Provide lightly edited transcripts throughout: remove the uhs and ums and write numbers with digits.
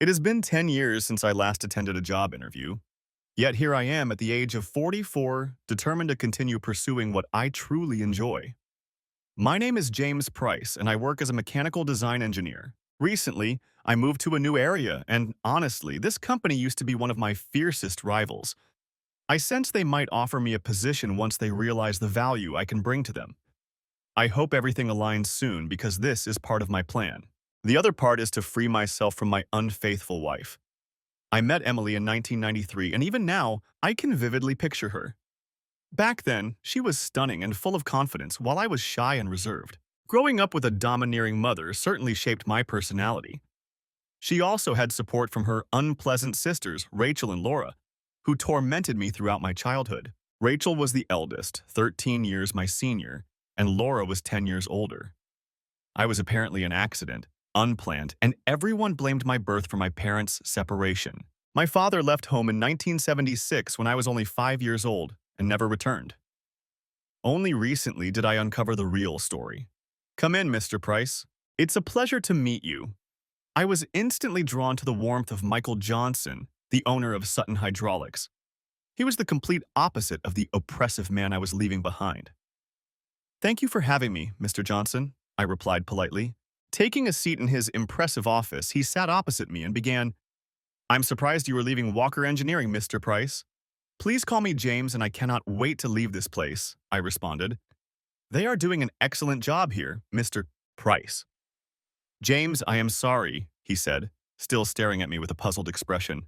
It has been 10 years since I last attended a job interview, yet here I am at the age of 44, determined to continue pursuing what I truly enjoy. My name is James Price, and I work as a mechanical design engineer. Recently, I moved to a new area, and honestly, this company used to be one of my fiercest rivals. I sense they might offer me a position once they realize the value I can bring to them. I hope everything aligns soon because this is part of my plan. The other part is to free myself from my unfaithful wife. I met Emily in 1993, and even now, I can vividly picture her. Back then, she was stunning and full of confidence, while I was shy and reserved. Growing up with a domineering mother certainly shaped my personality. She also had support from her unpleasant sisters, Rachel and Laura, who tormented me throughout my childhood. Rachel was the eldest, 13 years my senior, and Laura was 10 years older. I was apparently an accident, unplanned, and everyone blamed my birth for my parents' separation. My father left home in 1976 when I was only 5 years old and never returned. Only recently did I uncover the real story. Come in, Mr. Price. It's a pleasure to meet you. I was instantly drawn to the warmth of Michael Johnson, the owner of Sutton Hydraulics. He was the complete opposite of the oppressive man I was leaving behind. Thank you for having me, Mr. Johnson, I replied politely. Taking a seat in his impressive office, he sat opposite me and began, I'm surprised you are leaving Walker Engineering, Mr. Price. Please call me James, and I cannot wait to leave this place, I responded. They are doing an excellent job here, Mr. Price. James, I am sorry, he said, still staring at me with a puzzled expression.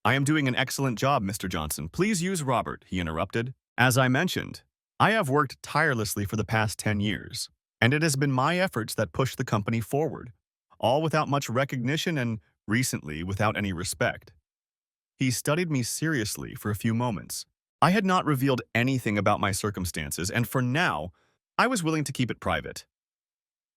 I am doing an excellent job, Mr. Johnson. Please use Robert, he interrupted. As I mentioned, I have worked tirelessly for the past 10 years, and it has been my efforts that pushed the company forward, all without much recognition and, recently, without any respect. He studied me seriously for a few moments. I had not revealed anything about my circumstances, and for now, I was willing to keep it private.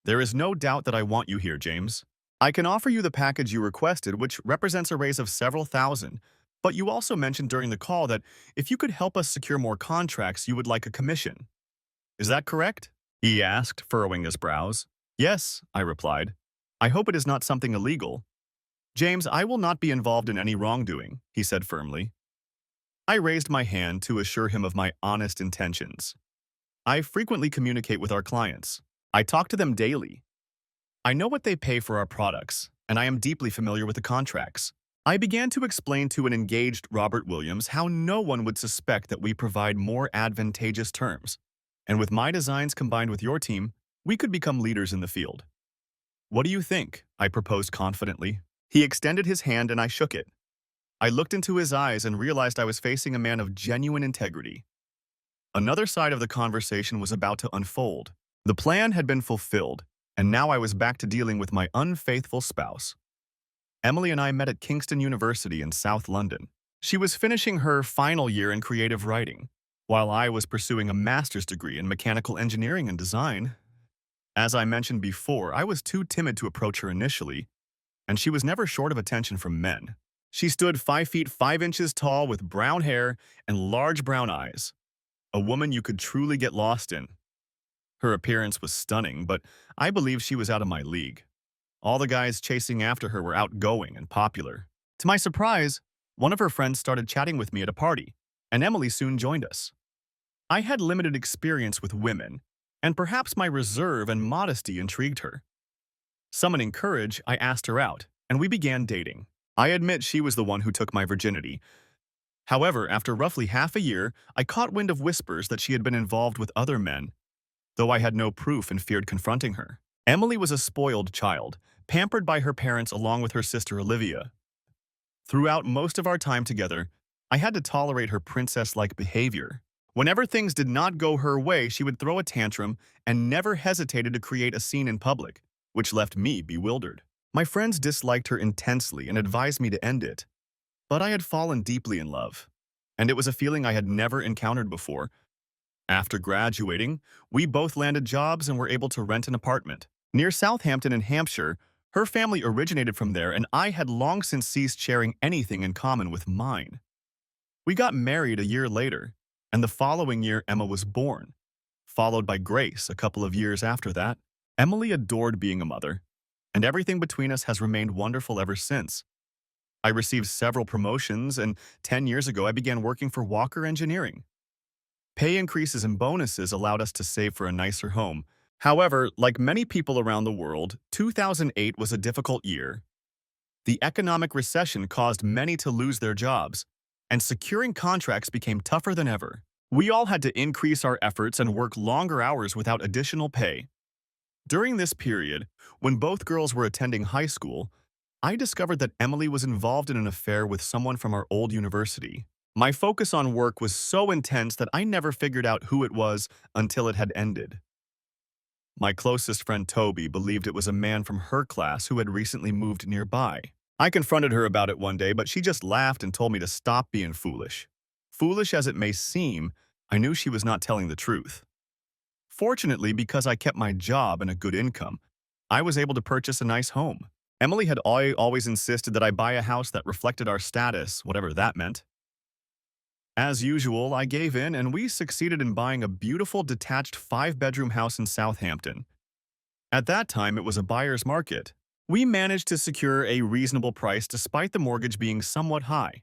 There is no doubt that I want you here, James. I can offer you the package you requested, which represents a raise of several thousand, but you also mentioned during the call that if you could help us secure more contracts, you would like a commission. Is that correct? He asked, furrowing his brows. Yes, I replied. I hope it is not something illegal. James, I will not be involved in any wrongdoing, he said firmly. I raised my hand to assure him of my honest intentions. I frequently communicate with our clients. I talk to them daily. I know what they pay for our products, and I am deeply familiar with the contracts. I began to explain to an engaged Robert Williams how no one would suspect that we provide more advantageous terms, and with my designs combined with your team, we could become leaders in the field. What do you think? I proposed confidently. He extended his hand and I shook it. I looked into his eyes and realized I was facing a man of genuine integrity. Another side of the conversation was about to unfold. The plan had been fulfilled, and now I was back to dealing with my unfaithful spouse. Emily and I met at Kingston University in South London. She was finishing her final year in creative writing, while I was pursuing a master's degree in mechanical engineering and design. As I mentioned before, I was too timid to approach her initially, and she was never short of attention from men. She stood 5 feet 5 inches tall with brown hair and large brown eyes, a woman you could truly get lost in. Her appearance was stunning, but I believe she was out of my league. All the guys chasing after her were outgoing and popular. To my surprise, one of her friends started chatting with me at a party, and Emily soon joined us. I had limited experience with women, and perhaps my reserve and modesty intrigued her. Summoning courage, I asked her out, and we began dating. I admit she was the one who took my virginity. However, after roughly half a year, I caught wind of whispers that she had been involved with other men, though I had no proof and feared confronting her. Emily was a spoiled child, pampered by her parents along with her sister Olivia. Throughout most of our time together, I had to tolerate her princess-like behavior. Whenever things did not go her way, she would throw a tantrum and never hesitated to create a scene in public, which left me bewildered. My friends disliked her intensely and advised me to end it. But I had fallen deeply in love, and it was a feeling I had never encountered before. After graduating, we both landed jobs and were able to rent an apartment. Near Southampton in Hampshire, her family originated from there, and I had long since ceased sharing anything in common with mine. We got married a year later, and the following year Emma was born, followed by Grace a couple of years after that. Emily adored being a mother, and everything between us has remained wonderful ever since. I received several promotions, and 10 years ago I began working for Walker Engineering. Pay increases and bonuses allowed us to save for a nicer home. However, like many people around the world, 2008 was a difficult year. The economic recession caused many to lose their jobs, and securing contracts became tougher than ever. We all had to increase our efforts and work longer hours without additional pay. During this period, when both girls were attending high school, I discovered that Emily was involved in an affair with someone from our old university. My focus on work was so intense that I never figured out who it was until it had ended. My closest friend Toby believed it was a man from her class who had recently moved nearby. I confronted her about it one day, but she just laughed and told me to stop being foolish. Foolish as it may seem, I knew she was not telling the truth. Fortunately, because I kept my job and a good income, I was able to purchase a nice home. Emily had always insisted that I buy a house that reflected our status, whatever that meant. As usual, I gave in and we succeeded in buying a beautiful detached 5-bedroom house in Southampton. At that time, it was a buyer's market. We managed to secure a reasonable price despite the mortgage being somewhat high.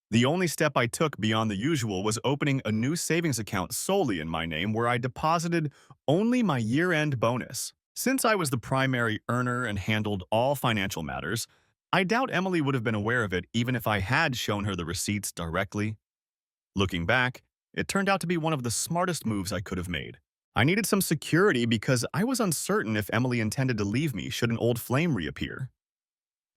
The only step I took beyond the usual was opening a new savings account solely in my name where I deposited only my year-end bonus. Since I was the primary earner and handled all financial matters, I doubt Emily would have been aware of it even if I had shown her the receipts directly. Looking back, it turned out to be one of the smartest moves I could have made. I needed some security because I was uncertain if Emily intended to leave me should an old flame reappear.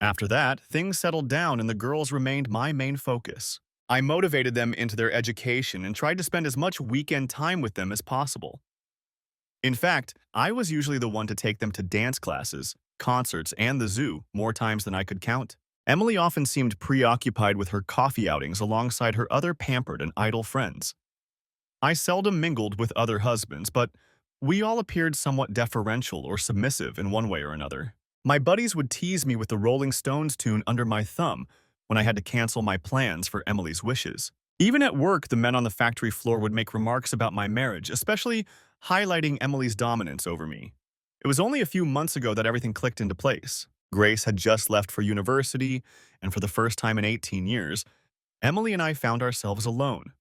After that, things settled down and the girls remained my main focus. I motivated them into their education and tried to spend as much weekend time with them as possible. In fact, I was usually the one to take them to dance classes, concerts, and the zoo more times than I could count. Emily often seemed preoccupied with her coffee outings alongside her other pampered and idle friends. I seldom mingled with other husbands, but we all appeared somewhat deferential or submissive in one way or another. My buddies would tease me with the Rolling Stones tune under my thumb when I had to cancel my plans for Emily's wishes. Even at work, the men on the factory floor would make remarks about my marriage, especially highlighting Emily's dominance over me. It was only a few months ago that everything clicked into place. Grace had just left for university, and for the first time in 18 years, Emily and I found ourselves alone.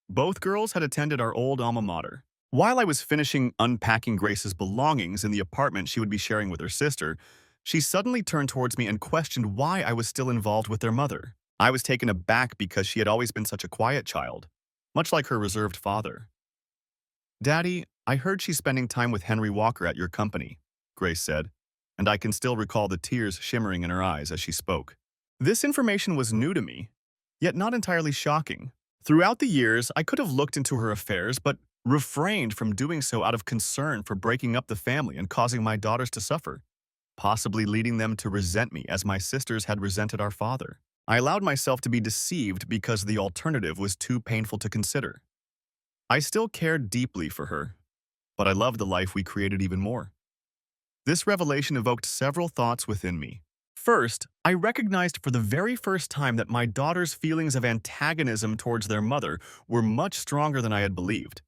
Both girls had attended our old alma mater. While I was finishing unpacking Grace's belongings in the apartment she would be sharing with her sister, she suddenly turned towards me and questioned why I was still involved with their mother. I was taken aback because she had always been such a quiet child, much like her reserved father. "Daddy, I heard she's spending time with Henry Walker at your company," Grace said, and I can still recall the tears shimmering in her eyes as she spoke. This information was new to me, yet not entirely shocking. Throughout the years, I could have looked into her affairs, but refrained from doing so out of concern for breaking up the family and causing my daughters to suffer, possibly leading them to resent me as my sisters had resented our father. I allowed myself to be deceived because the alternative was too painful to consider. I still cared deeply for her, but I loved the life we created even more. This revelation evoked several thoughts within me. First, I recognized for the very first time that my daughters' feelings of antagonism towards their mother were much stronger than I had believed.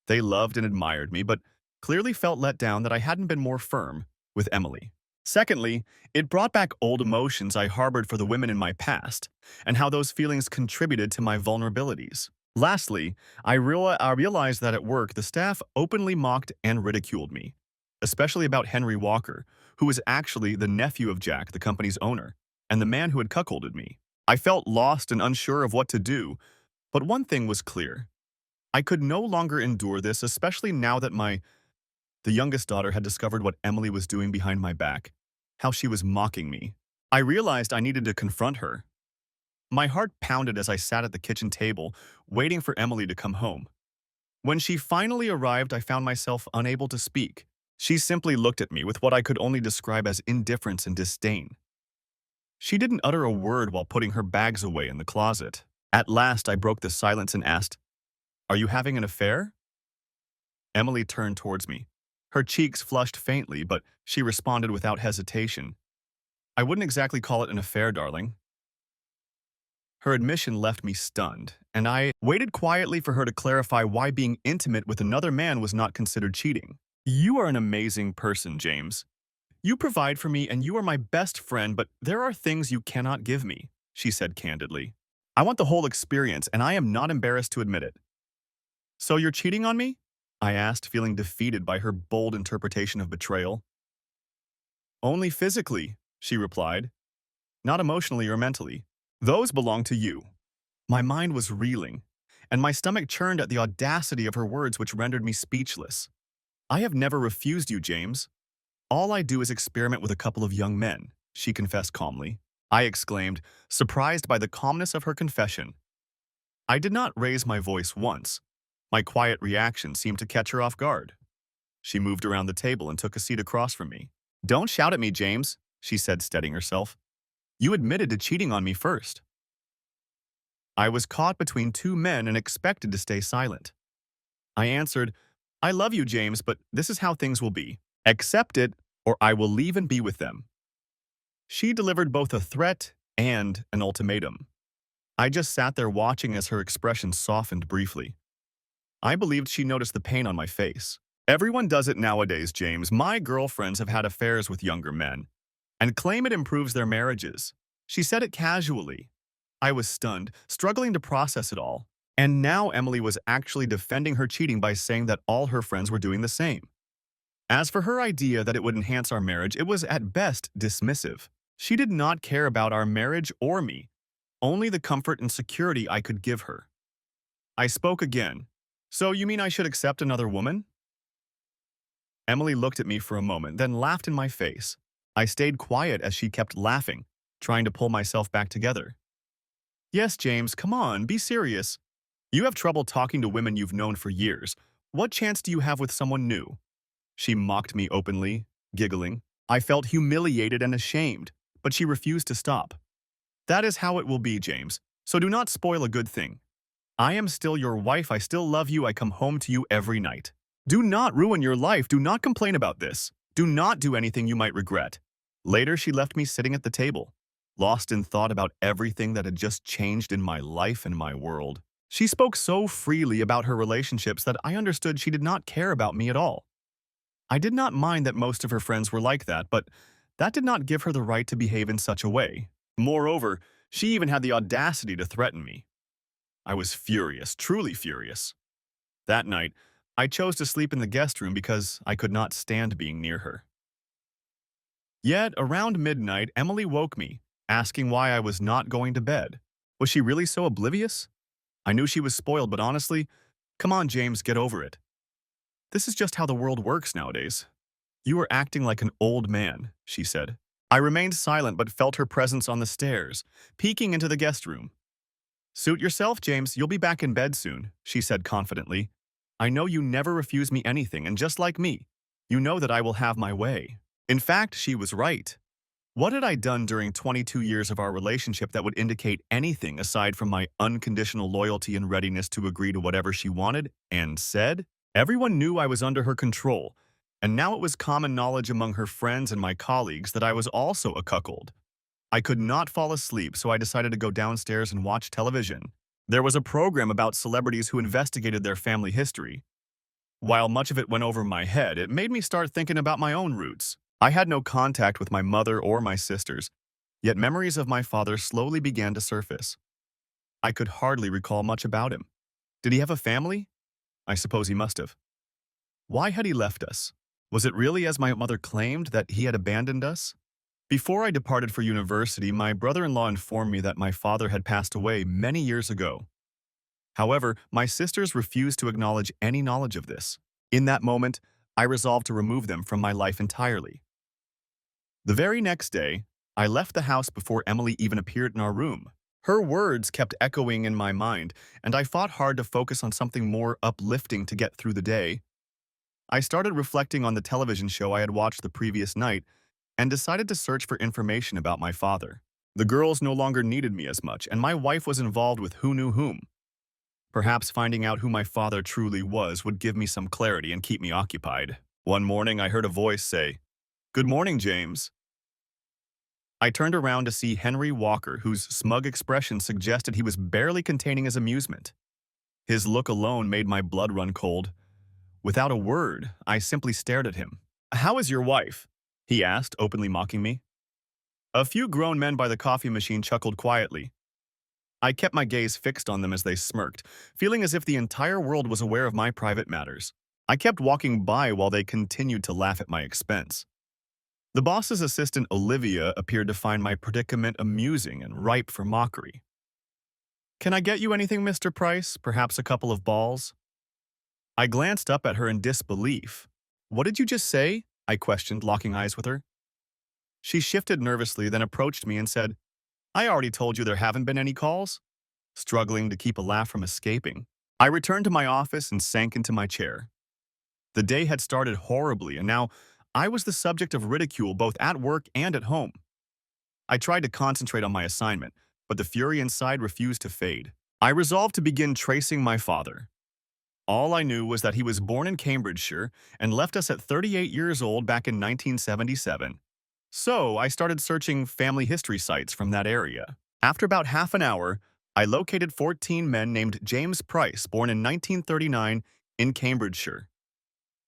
They loved and admired me, but clearly felt let down that I hadn't been more firm with Emily. Secondly, it brought back old emotions I harbored for the women in my past, and how those feelings contributed to my vulnerabilities. Lastly, I realized that at work, the staff openly mocked and ridiculed me, especially about Henry Walker, who was actually the nephew of Jack, the company's owner, and the man who had cuckolded me. I felt lost and unsure of what to do, but one thing was clear. I could no longer endure this, especially now that the youngest daughter had discovered what Emily was doing behind my back, how she was mocking me. I realized I needed to confront her. My heart pounded as I sat at the kitchen table, waiting for Emily to come home. When she finally arrived, I found myself unable to speak. She simply looked at me with what I could only describe as indifference and disdain. She didn't utter a word while putting her bags away in the closet. At last, I broke the silence and asked, "Are you having an affair?" Emily turned towards me. Her cheeks flushed faintly, but she responded without hesitation. "I wouldn't exactly call it an affair, darling." Her admission left me stunned, and I waited quietly for her to clarify why being intimate with another man was not considered cheating. "You are an amazing person, James. You provide for me and you are my best friend, but there are things you cannot give me, she said candidly. I want the whole experience, and I am not embarrassed to admit it. So you're cheating on me? I asked, feeling defeated by her bold interpretation of betrayal. Only physically, she replied, not emotionally or mentally. Those belong to you. My mind was reeling, and my stomach churned at the audacity of her words, which rendered me speechless. I have never refused you, James. All I do is experiment with a couple of young men, she confessed calmly. I exclaimed, surprised by the calmness of her confession. I did not raise my voice once. My quiet reaction seemed to catch her off guard. She moved around the table and took a seat across from me. Don't shout at me, James, she said, steadying herself. You admitted to cheating on me first. I was caught between two men and expected to stay silent. I answered, I love you, James, but this is how things will be. Accept it, or I will leave and be with them. She delivered both a threat and an ultimatum. I just sat there watching as her expression softened briefly. I believed she noticed the pain on my face. Everyone does it nowadays, James. My girlfriends have had affairs with younger men and claim it improves their marriages. She said it casually. I was stunned, struggling to process it all. And now Emily was actually defending her cheating by saying that all her friends were doing the same. As for her idea that it would enhance our marriage, it was at best dismissive. She did not care about our marriage or me, only the comfort and security I could give her. I spoke again. So you mean I should accept another woman? Emily looked at me for a moment, then laughed in my face. I stayed quiet as she kept laughing, trying to pull myself back together. Yes, James, come on, be serious. You have trouble talking to women you've known for years. What chance do you have with someone new? She mocked me openly, giggling. I felt humiliated and ashamed, but she refused to stop. That is how it will be, James, so do not spoil a good thing. I am still your wife, I still love you, I come home to you every night. Do not ruin your life, do not complain about this. Do not do anything you might regret. Later, she left me sitting at the table, lost in thought about everything that had just changed in my life and my world. She spoke so freely about her relationships that I understood she did not care about me at all. I did not mind that most of her friends were like that, but that did not give her the right to behave in such a way. Moreover, she even had the audacity to threaten me. I was furious, truly furious. That night, I chose to sleep in the guest room because I could not stand being near her. Yet, around midnight, Emily woke me, asking why I was not going to bed. Was she really so oblivious? I knew she was spoiled, but honestly, come on, James, get over it. This is just how the world works nowadays. You are acting like an old man, she said. I remained silent but felt her presence on the stairs, peeking into the guest room. Suit yourself, James, you'll be back in bed soon, she said confidently. I know you never refuse me anything, and just like me, you know that I will have my way. In fact, she was right. What had I done during 22 years of our relationship that would indicate anything aside from my unconditional loyalty and readiness to agree to whatever she wanted and said? Everyone knew I was under her control, and now it was common knowledge among her friends and my colleagues that I was also a cuckold. I could not fall asleep, so I decided to go downstairs and watch television. There was a program about celebrities who investigated their family history. While much of it went over my head, it made me start thinking about my own roots. I had no contact with my mother or my sisters, yet memories of my father slowly began to surface. I could hardly recall much about him. Did he have a family? I suppose he must have. Why had he left us? Was it really as my mother claimed that he had abandoned us? Before I departed for university, my brother-in-law informed me that my father had passed away many years ago. However, my sisters refused to acknowledge any knowledge of this. In that moment, I resolved to remove them from my life entirely. The very next day, I left the house before Emily even appeared in our room. Her words kept echoing in my mind, and I fought hard to focus on something more uplifting to get through the day. I started reflecting on the television show I had watched the previous night and decided to search for information about my father. The girls no longer needed me as much, and my wife was involved with who knew whom. Perhaps finding out who my father truly was would give me some clarity and keep me occupied. One morning, I heard a voice say, "Good morning, James." I turned around to see Henry Walker, whose smug expression suggested he was barely containing his amusement. His look alone made my blood run cold. Without a word, I simply stared at him. "How is your wife?" he asked, openly mocking me. A few grown men by the coffee machine chuckled quietly. I kept my gaze fixed on them as they smirked, feeling as if the entire world was aware of my private matters. I kept walking by while they continued to laugh at my expense. The boss's assistant, Olivia, appeared to find my predicament amusing and ripe for mockery. Can I get you anything, Mr. Price? Perhaps a couple of balls? I glanced up at her in disbelief. What did you just say? I questioned, locking eyes with her. She shifted nervously, then approached me and said, I already told you there haven't been any calls. Struggling to keep a laugh from escaping, I returned to my office and sank into my chair. The day had started horribly, and now I was the subject of ridicule both at work and at home. I tried to concentrate on my assignment, but the fury inside refused to fade. I resolved to begin tracing my father. All I knew was that he was born in Cambridgeshire and left us at 38 years old back in 1977. So I started searching family history sites from that area. After about half an hour, I located 14 men named James Price, born in 1939 in Cambridgeshire.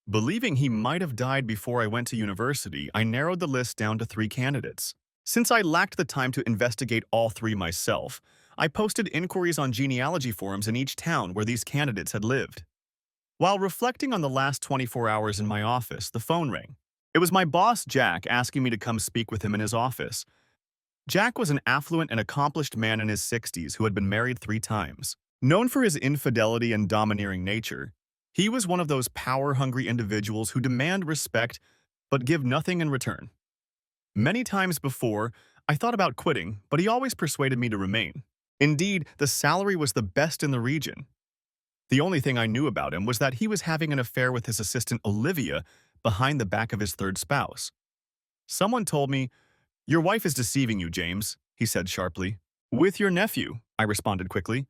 Believing he might have died before I went to university, I narrowed the list down to 3 candidates. Since I lacked the time to investigate all 3 myself, I posted inquiries on genealogy forums in each town where these candidates had lived. While reflecting on the last 24 hours in my office, the phone rang. It was my boss, Jack, asking me to come speak with him in his office. Jack was an affluent and accomplished man in his 60s who had been married 3 times. Known for his infidelity and domineering nature, he was one of those power-hungry individuals who demand respect but give nothing in return. Many times before, I thought about quitting, but he always persuaded me to remain. Indeed, the salary was the best in the region. The only thing I knew about him was that he was having an affair with his assistant Olivia behind the back of his 3rd spouse. Someone told me, "Your wife is deceiving you, James," he said sharply. "With your nephew," I responded quickly.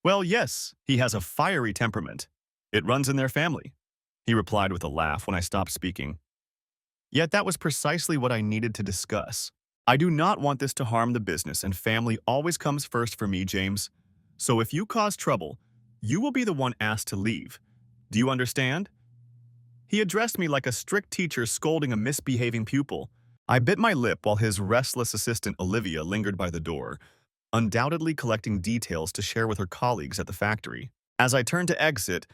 "Well, yes, he has a fiery temperament. It runs in their family," he replied with a laugh when I stopped speaking. Yet that was precisely what I needed to discuss. I do not want this to harm the business, and family always comes first for me, James. So if you cause trouble, you will be the one asked to leave. Do you understand? He addressed me like a strict teacher scolding a misbehaving pupil. I bit my lip while his restless assistant Olivia lingered by the door, undoubtedly collecting details to share with her colleagues at the factory. As I turned to exit,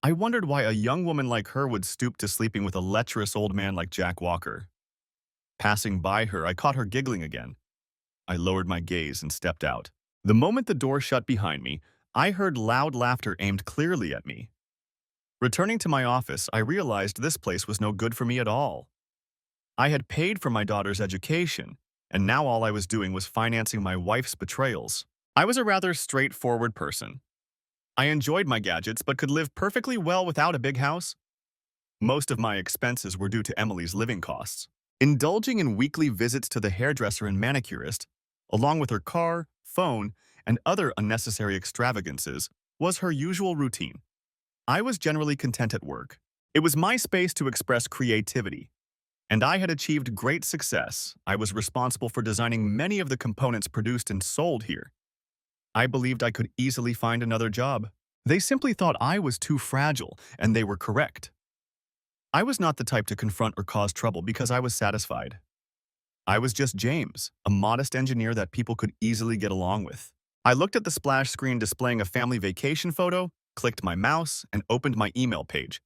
I wondered why a young woman like her would stoop to sleeping with a lecherous old man like Jack Walker. Passing by her, I caught her giggling again. I lowered my gaze and stepped out. The moment the door shut behind me, I heard loud laughter aimed clearly at me. Returning to my office, I realized this place was no good for me at all. I had paid for my daughter's education, and now all I was doing was financing my wife's betrayals. I was a rather straightforward person. I enjoyed my gadgets but could live perfectly well without a big house. Most of my expenses were due to Emily's living costs. Indulging in weekly visits to the hairdresser and manicurist, along with her car, phone, and other unnecessary extravagances, was her usual routine. I was generally content at work. It was my space to express creativity, and I had achieved great success. I was responsible for designing many of the components produced and sold here. I believed I could easily find another job. They simply thought I was too fragile, and they were correct. I was not the type to confront or cause trouble because I was satisfied. I was just James, a modest engineer that people could easily get along with. I looked at the splash screen displaying a family vacation photo, clicked my mouse, and opened my email page.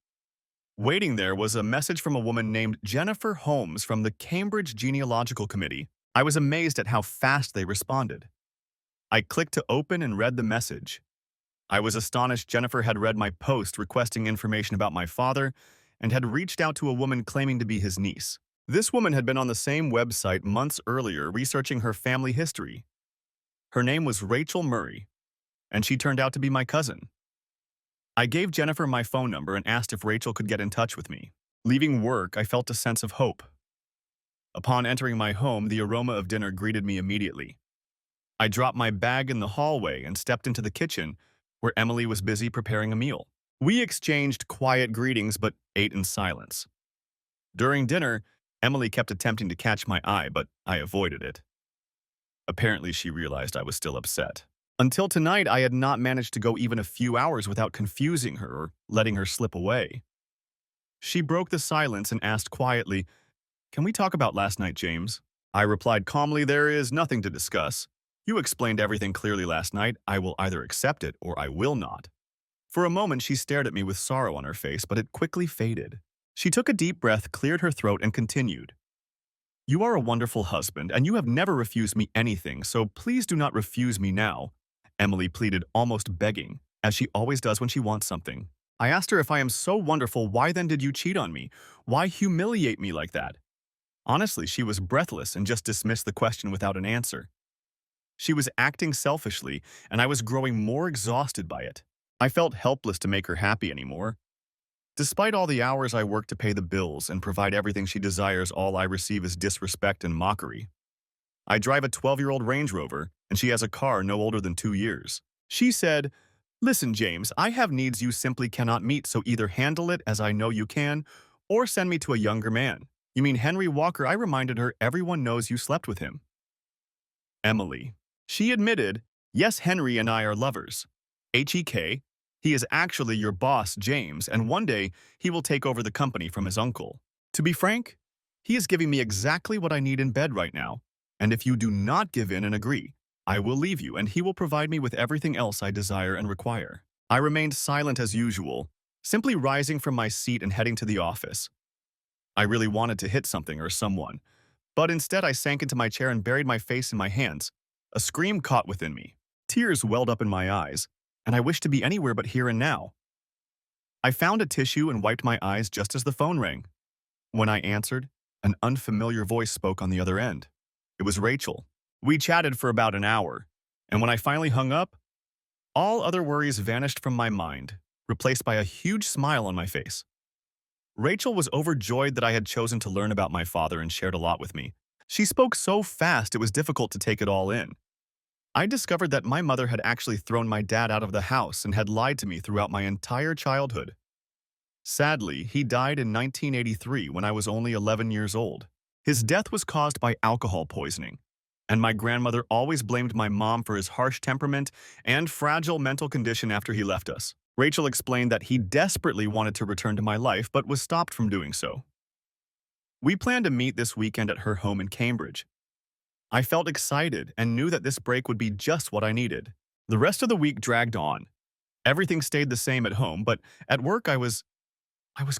Waiting there was a message from a woman named Jennifer Holmes from the Cambridge Genealogical Committee. I was amazed at how fast they responded. I clicked to open and read the message. I was astonished Jennifer had read my post requesting information about my father and had reached out to a woman claiming to be his niece. This woman had been on the same website months earlier researching her family history. Her name was Rachel Murray, and she turned out to be my cousin. I gave Jennifer my phone number and asked if Rachel could get in touch with me. Leaving work, I felt a sense of hope. Upon entering my home, the aroma of dinner greeted me immediately. I dropped my bag in the hallway and stepped into the kitchen, where Emily was busy preparing a meal. We exchanged quiet greetings but ate in silence. During dinner, Emily kept attempting to catch my eye, but I avoided it. Apparently, she realized I was still upset. Until tonight, I had not managed to go even a few hours without confusing her or letting her slip away. She broke the silence and asked quietly, Can we talk about last night, James? I replied calmly, there is nothing to discuss. You explained everything clearly last night. I will either accept it or I will not. For a moment, she stared at me with sorrow on her face, but it quickly faded. She took a deep breath, cleared her throat, and continued. You are a wonderful husband, and you have never refused me anything, so please do not refuse me now. Emily pleaded, almost begging, as she always does when she wants something. I asked her if I am so wonderful, why then did you cheat on me? Why humiliate me like that? Honestly, she was breathless and just dismissed the question without an answer. She was acting selfishly, and I was growing more exhausted by it. I felt helpless to make her happy anymore. Despite all the hours I work to pay the bills and provide everything she desires, all I receive is disrespect and mockery. I drive a 12-year-old Range Rover, and she has a car no older than 2 years. She said, listen, James, I have needs you simply cannot meet, so either handle it as I know you can, or send me to a younger man. You mean Henry Walker? I reminded her, everyone knows you slept with him. Emily. She admitted, yes, Henry and I are lovers. HEK. He is actually your boss, James, and one day he will take over the company from his uncle. To be frank, he is giving me exactly what I need in bed right now, and if you do not give in and agree, I will leave you and he will provide me with everything else I desire and require. I remained silent as usual, simply rising from my seat and heading to the office. I really wanted to hit something or someone, but instead I sank into my chair and buried my face in my hands. A scream caught within me. Tears welled up in my eyes, and I wished to be anywhere but here and now. I found a tissue and wiped my eyes just as the phone rang. When I answered, an unfamiliar voice spoke on the other end. It was Rachel. We chatted for about an hour, and when I finally hung up, all other worries vanished from my mind, replaced by a huge smile on my face. Rachel was overjoyed that I had chosen to learn about my father and shared a lot with me. She spoke so fast it was difficult to take it all in. I discovered that my mother had actually thrown my dad out of the house and had lied to me throughout my entire childhood. Sadly, he died in 1983 when I was only 11 years old. His death was caused by alcohol poisoning, and my grandmother always blamed my mom for his harsh temperament and fragile mental condition after he left us. Rachel explained that he desperately wanted to return to my life but was stopped from doing so. We planned to meet this weekend at her home in Cambridge. I felt excited and knew that this break would be just what I needed. The rest of the week dragged on. Everything stayed the same at home, but at work I was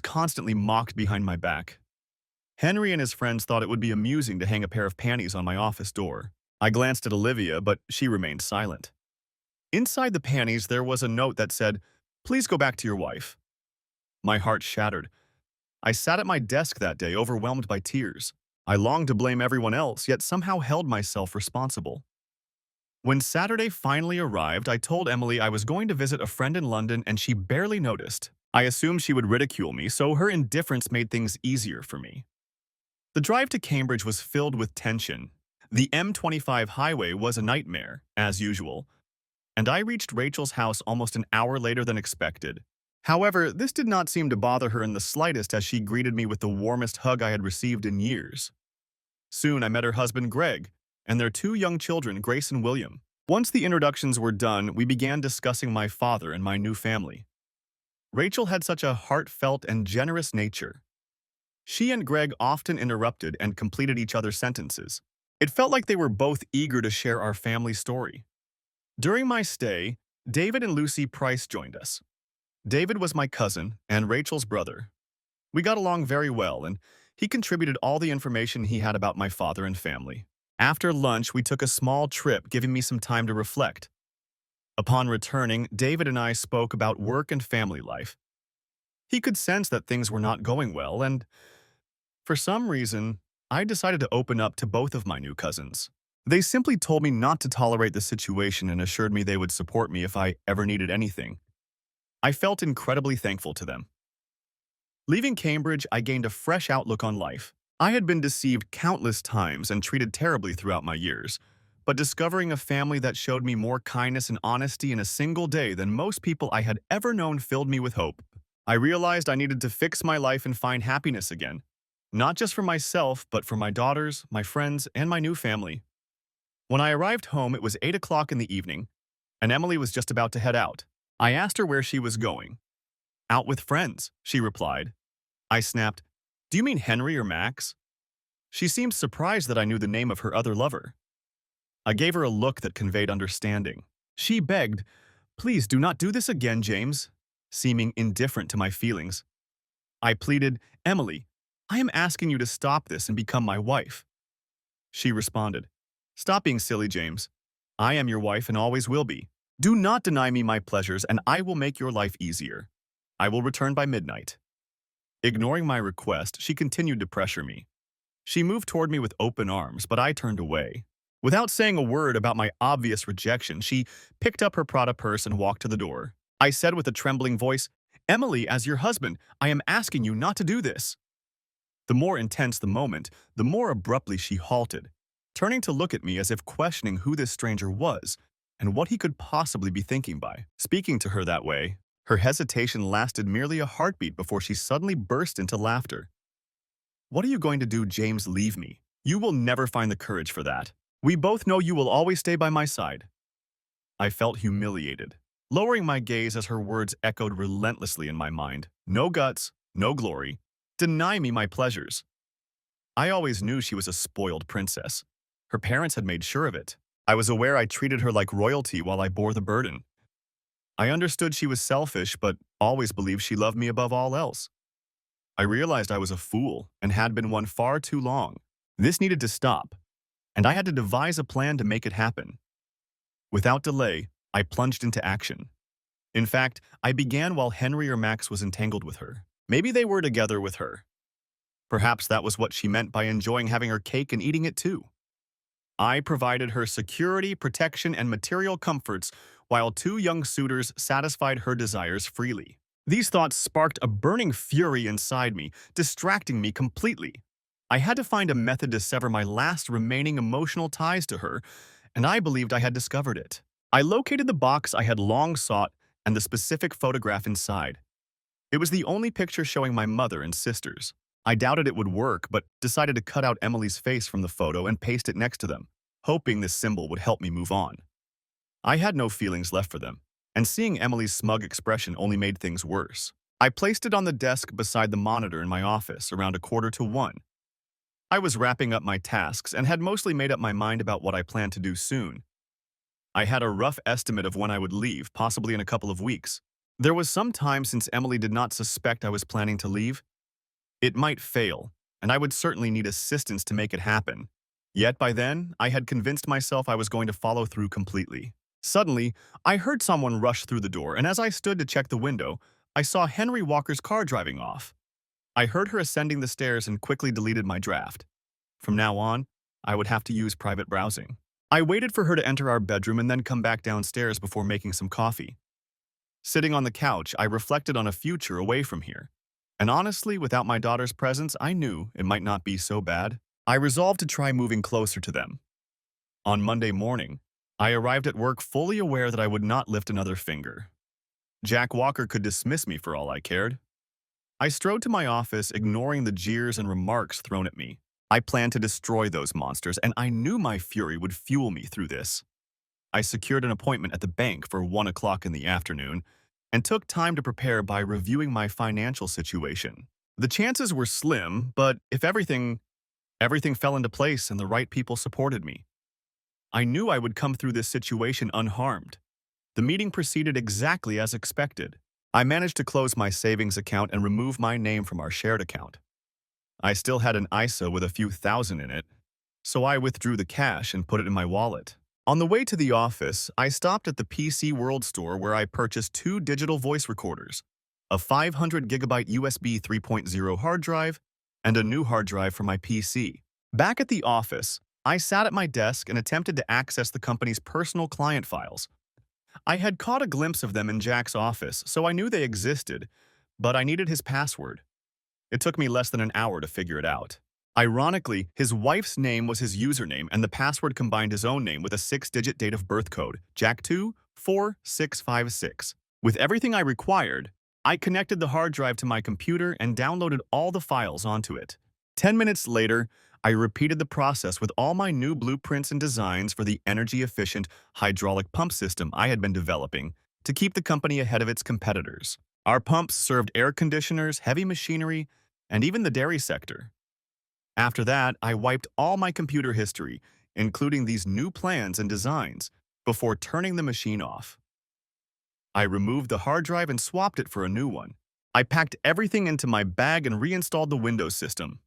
constantly mocked behind my back. Henry and his friends thought it would be amusing to hang a pair of panties on my office door. I glanced at Olivia, but she remained silent. Inside the panties, there was a note that said, "Please go back to your wife." My heart shattered. I sat at my desk that day, overwhelmed by tears. I longed to blame everyone else, yet somehow held myself responsible. When Saturday finally arrived, I told Emily I was going to visit a friend in London and she barely noticed. I assumed she would ridicule me, so her indifference made things easier for me. The drive to Cambridge was filled with tension. The M25 highway was a nightmare, as usual, and I reached Rachel's house almost an hour later than expected. However, this did not seem to bother her in the slightest as she greeted me with the warmest hug I had received in years. Soon I met her husband Greg and their 2 young children, Grace and William. Once the introductions were done, we began discussing my father and my new family. Rachel had such a heartfelt and generous nature. She and Greg often interrupted and completed each other's sentences. It felt like they were both eager to share our family story. During my stay, David and Lucy Price joined us. David was my cousin and Rachel's brother. We got along very well, and he contributed all the information he had about my father and family. After lunch, we took a small trip, giving me some time to reflect. Upon returning, David and I spoke about work and family life. He could sense that things were not going well, and for some reason, I decided to open up to both of my new cousins. They simply told me not to tolerate the situation and assured me they would support me if I ever needed anything. I felt incredibly thankful to them. Leaving Cambridge, I gained a fresh outlook on life. I had been deceived countless times and treated terribly throughout my years, but discovering a family that showed me more kindness and honesty in a single day than most people I had ever known filled me with hope. I realized I needed to fix my life and find happiness again, not just for myself, but for my daughters, my friends, and my new family. When I arrived home, it was 8 o'clock in the evening, and Emily was just about to head out. I asked her where she was going. "Out with friends," she replied. I snapped, "Do you mean Henry or Max?" She seemed surprised that I knew the name of her other lover. I gave her a look that conveyed understanding. She begged, "Please do not do this again, James," seeming indifferent to my feelings. I pleaded, "Emily, I am asking you to stop this and become my wife." She responded, "Stop being silly, James. I am your wife and always will be. Do not deny me my pleasures and I will make your life easier. I will return by midnight." Ignoring my request, she continued to pressure me. She moved toward me with open arms, but I turned away. Without saying a word about my obvious rejection, she picked up her Prada purse and walked to the door. I said with a trembling voice, "Emily, as your husband, I am asking you not to do this." The more intense the moment, the more abruptly she halted, turning to look at me as if questioning who this stranger was and what he could possibly be thinking by speaking to her that way. Her hesitation lasted merely a heartbeat before she suddenly burst into laughter. "What are you going to do, James? Leave me. You will never find the courage for that. We both know you will always stay by my side." I felt humiliated, lowering my gaze as her words echoed relentlessly in my mind. No guts, no glory. Deny me my pleasures. I always knew she was a spoiled princess. Her parents had made sure of it. I was aware I treated her like royalty while I bore the burden. I understood she was selfish, but always believed she loved me above all else. I realized I was a fool and had been one far too long. This needed to stop, and I had to devise a plan to make it happen. Without delay, I plunged into action. In fact, I began while Henry or Max was entangled with her. Maybe they were together with her. Perhaps that was what she meant by enjoying having her cake and eating it too. I provided her security, protection, and material comforts while two young suitors satisfied her desires freely. These thoughts sparked a burning fury inside me, distracting me completely. I had to find a method to sever my last remaining emotional ties to her, and I believed I had discovered it. I located the box I had long sought and the specific photograph inside. It was the only picture showing my mother and sisters. I doubted it would work, but decided to cut out Emily's face from the photo and paste it next to them, hoping this symbol would help me move on. I had no feelings left for them, and seeing Emily's smug expression only made things worse. I placed it on the desk beside the monitor in my office around 1:45. I was wrapping up my tasks and had mostly made up my mind about what I planned to do soon. I had a rough estimate of when I would leave, possibly in a couple of weeks. There was some time since Emily did not suspect I was planning to leave. It might fail, and I would certainly need assistance to make it happen. Yet by then, I had convinced myself I was going to follow through completely. Suddenly, I heard someone rush through the door, and as I stood to check the window, I saw Henry Walker's car driving off. I heard her ascending the stairs and quickly deleted my draft. From now on, I would have to use private browsing. I waited for her to enter our bedroom and then come back downstairs before making some coffee. Sitting on the couch, I reflected on a future away from here. And honestly, without my daughter's presence, I knew it might not be so bad. I resolved to try moving closer to them. On Monday morning, I arrived at work fully aware that I would not lift another finger. Jack Walker could dismiss me for all I cared. I strode to my office, ignoring the jeers and remarks thrown at me. I planned to destroy those monsters, and I knew my fury would fuel me through this. I secured an appointment at the bank for 1 o'clock in the afternoon and took time to prepare by reviewing my financial situation. The chances were slim, but if everything fell into place and the right people supported me, I knew I would come through this situation unharmed. The meeting proceeded exactly as expected. I managed to close my savings account and remove my name from our shared account. I still had an ISA with a few thousand in it, so I withdrew the cash and put it in my wallet. On the way to the office, I stopped at the PC World store where I purchased 2 digital voice recorders, a 500GB USB 3.0 hard drive, and a new hard drive for my PC. Back at the office, I sat at my desk and attempted to access the company's personal client files. I had caught a glimpse of them in Jack's office, so I knew they existed, but I needed his password. It took me less than an hour to figure it out. Ironically, his wife's name was his username, and the password combined his own name with a 6-digit date of birth code, Jack24656. With everything I required, I connected the hard drive to my computer and downloaded all the files onto it. 10 minutes later, I repeated the process with all my new blueprints and designs for the energy-efficient hydraulic pump system I had been developing to keep the company ahead of its competitors. Our pumps served air conditioners, heavy machinery, and even the dairy sector. After that, I wiped all my computer history, including these new plans and designs, before turning the machine off. I removed the hard drive and swapped it for a new one. I packed everything into my bag and reinstalled the Windows system.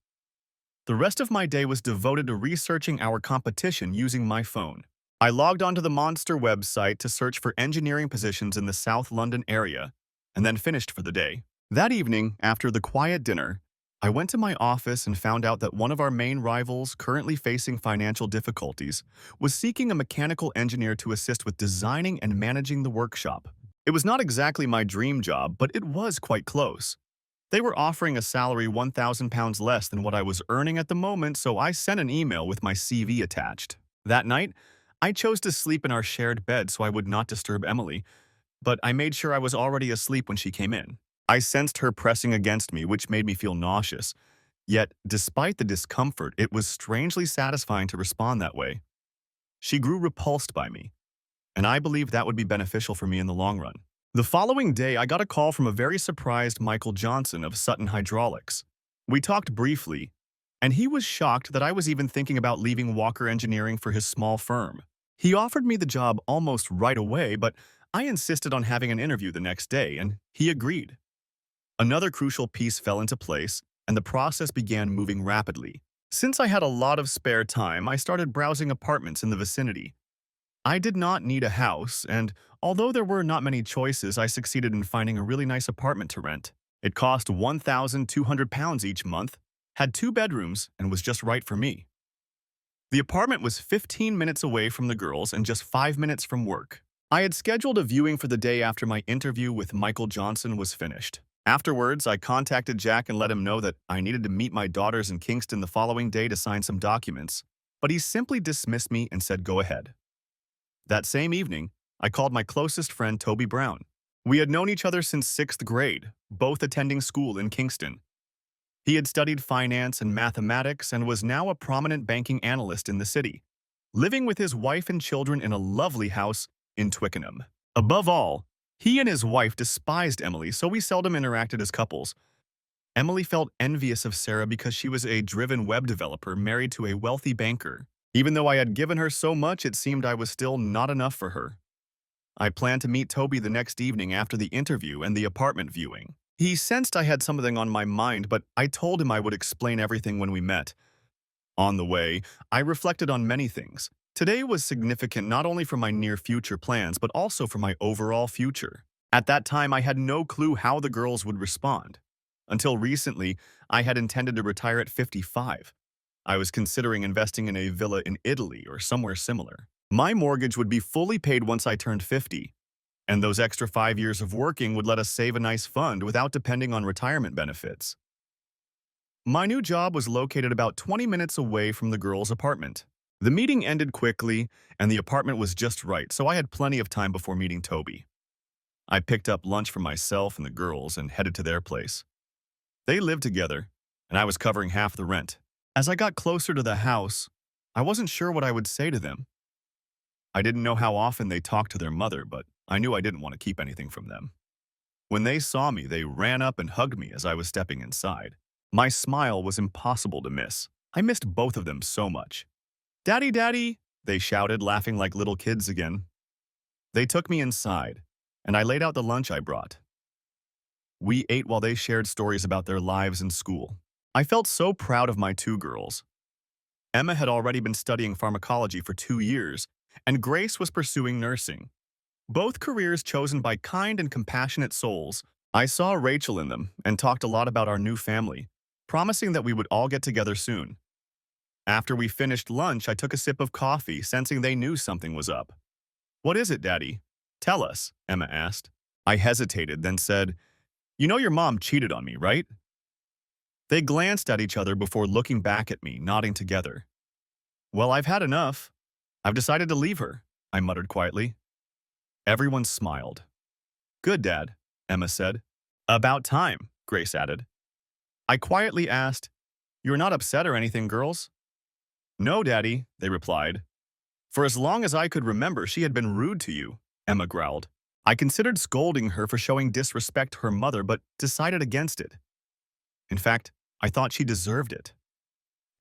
The rest of my day was devoted to researching our competition using my phone. I logged onto the Monster website to search for engineering positions in the South London area, and then finished for the day. That evening, after the quiet dinner, I went to my office and found out that one of our main rivals, currently facing financial difficulties, was seeking a mechanical engineer to assist with designing and managing the workshop. It was not exactly my dream job, but it was quite close. They were offering a salary £1,000 less than what I was earning at the moment, so I sent an email with my CV attached. That night, I chose to sleep in our shared bed so I would not disturb Emily, but I made sure I was already asleep when she came in. I sensed her pressing against me, which made me feel nauseous. Yet, despite the discomfort, it was strangely satisfying to respond that way. She grew repulsed by me, and I believed that would be beneficial for me in the long run. The following day, I got a call from a very surprised Michael Johnson of Sutton Hydraulics. We talked briefly, and he was shocked that I was even thinking about leaving Walker Engineering for his small firm. He offered me the job almost right away, but I insisted on having an interview the next day, and he agreed. Another crucial piece fell into place, and the process began moving rapidly. Since I had a lot of spare time, I started browsing apartments in the vicinity. I did not need a house, and although there were not many choices, I succeeded in finding a really nice apartment to rent. It cost £1,200 each month, had 2 bedrooms, and was just right for me. The apartment was 15 minutes away from the girls and just 5 minutes from work. I had scheduled a viewing for the day after my interview with Michael Johnson was finished. Afterwards, I contacted Jack and let him know that I needed to meet my daughters in Kingston the following day to sign some documents, but he simply dismissed me and said go ahead. That same evening, I called my closest friend Toby Brown. We had known each other since 6th grade, both attending school in Kingston. He had studied finance and mathematics and was now a prominent banking analyst in the city, living with his wife and children in a lovely house in Twickenham. Above all, he and his wife despised Emily, so we seldom interacted as couples. Emily felt envious of Sarah because she was a driven web developer married to a wealthy banker. Even though I had given her so much, it seemed I was still not enough for her. I planned to meet Toby the next evening after the interview and the apartment viewing. He sensed I had something on my mind, but I told him I would explain everything when we met. On the way, I reflected on many things. Today was significant not only for my near future plans, but also for my overall future. At that time, I had no clue how the girls would respond. Until recently, I had intended to retire at 55. I was considering investing in a villa in Italy or somewhere similar. My mortgage would be fully paid once I turned 50, and those extra 5 years of working would let us save a nice fund without depending on retirement benefits. My new job was located about 20 minutes away from the girls' apartment. The meeting ended quickly, and the apartment was just right, so I had plenty of time before meeting Toby. I picked up lunch for myself and the girls and headed to their place. They lived together, and I was covering half the rent. As I got closer to the house, I wasn't sure what I would say to them. I didn't know how often they talked to their mother, but I knew I didn't want to keep anything from them. When they saw me, they ran up and hugged me as I was stepping inside. My smile was impossible to miss. I missed both of them so much. "Daddy, Daddy!" they shouted, laughing like little kids again. They took me inside, and I laid out the lunch I brought. We ate while they shared stories about their lives in school. I felt so proud of my 2 girls. Emma had already been studying pharmacology for 2 years, and Grace was pursuing nursing. Both careers chosen by kind and compassionate souls. I saw Rachel in them and talked a lot about our new family, promising that we would all get together soon. After we finished lunch, I took a sip of coffee, sensing they knew something was up. "What is it, Daddy? Tell us," Emma asked. I hesitated, then said, "You know your mom cheated on me, right?" They glanced at each other before looking back at me, nodding together. "Well, I've had enough. I've decided to leave her," I muttered quietly. Everyone smiled. "Good, Dad," Emma said. "About time," Grace added. I quietly asked, "You're not upset or anything, girls?" "No, Daddy," they replied. "For as long as I could remember, she had been rude to you," Emma growled. I considered scolding her for showing disrespect to her mother, but decided against it. In fact, I thought she deserved it.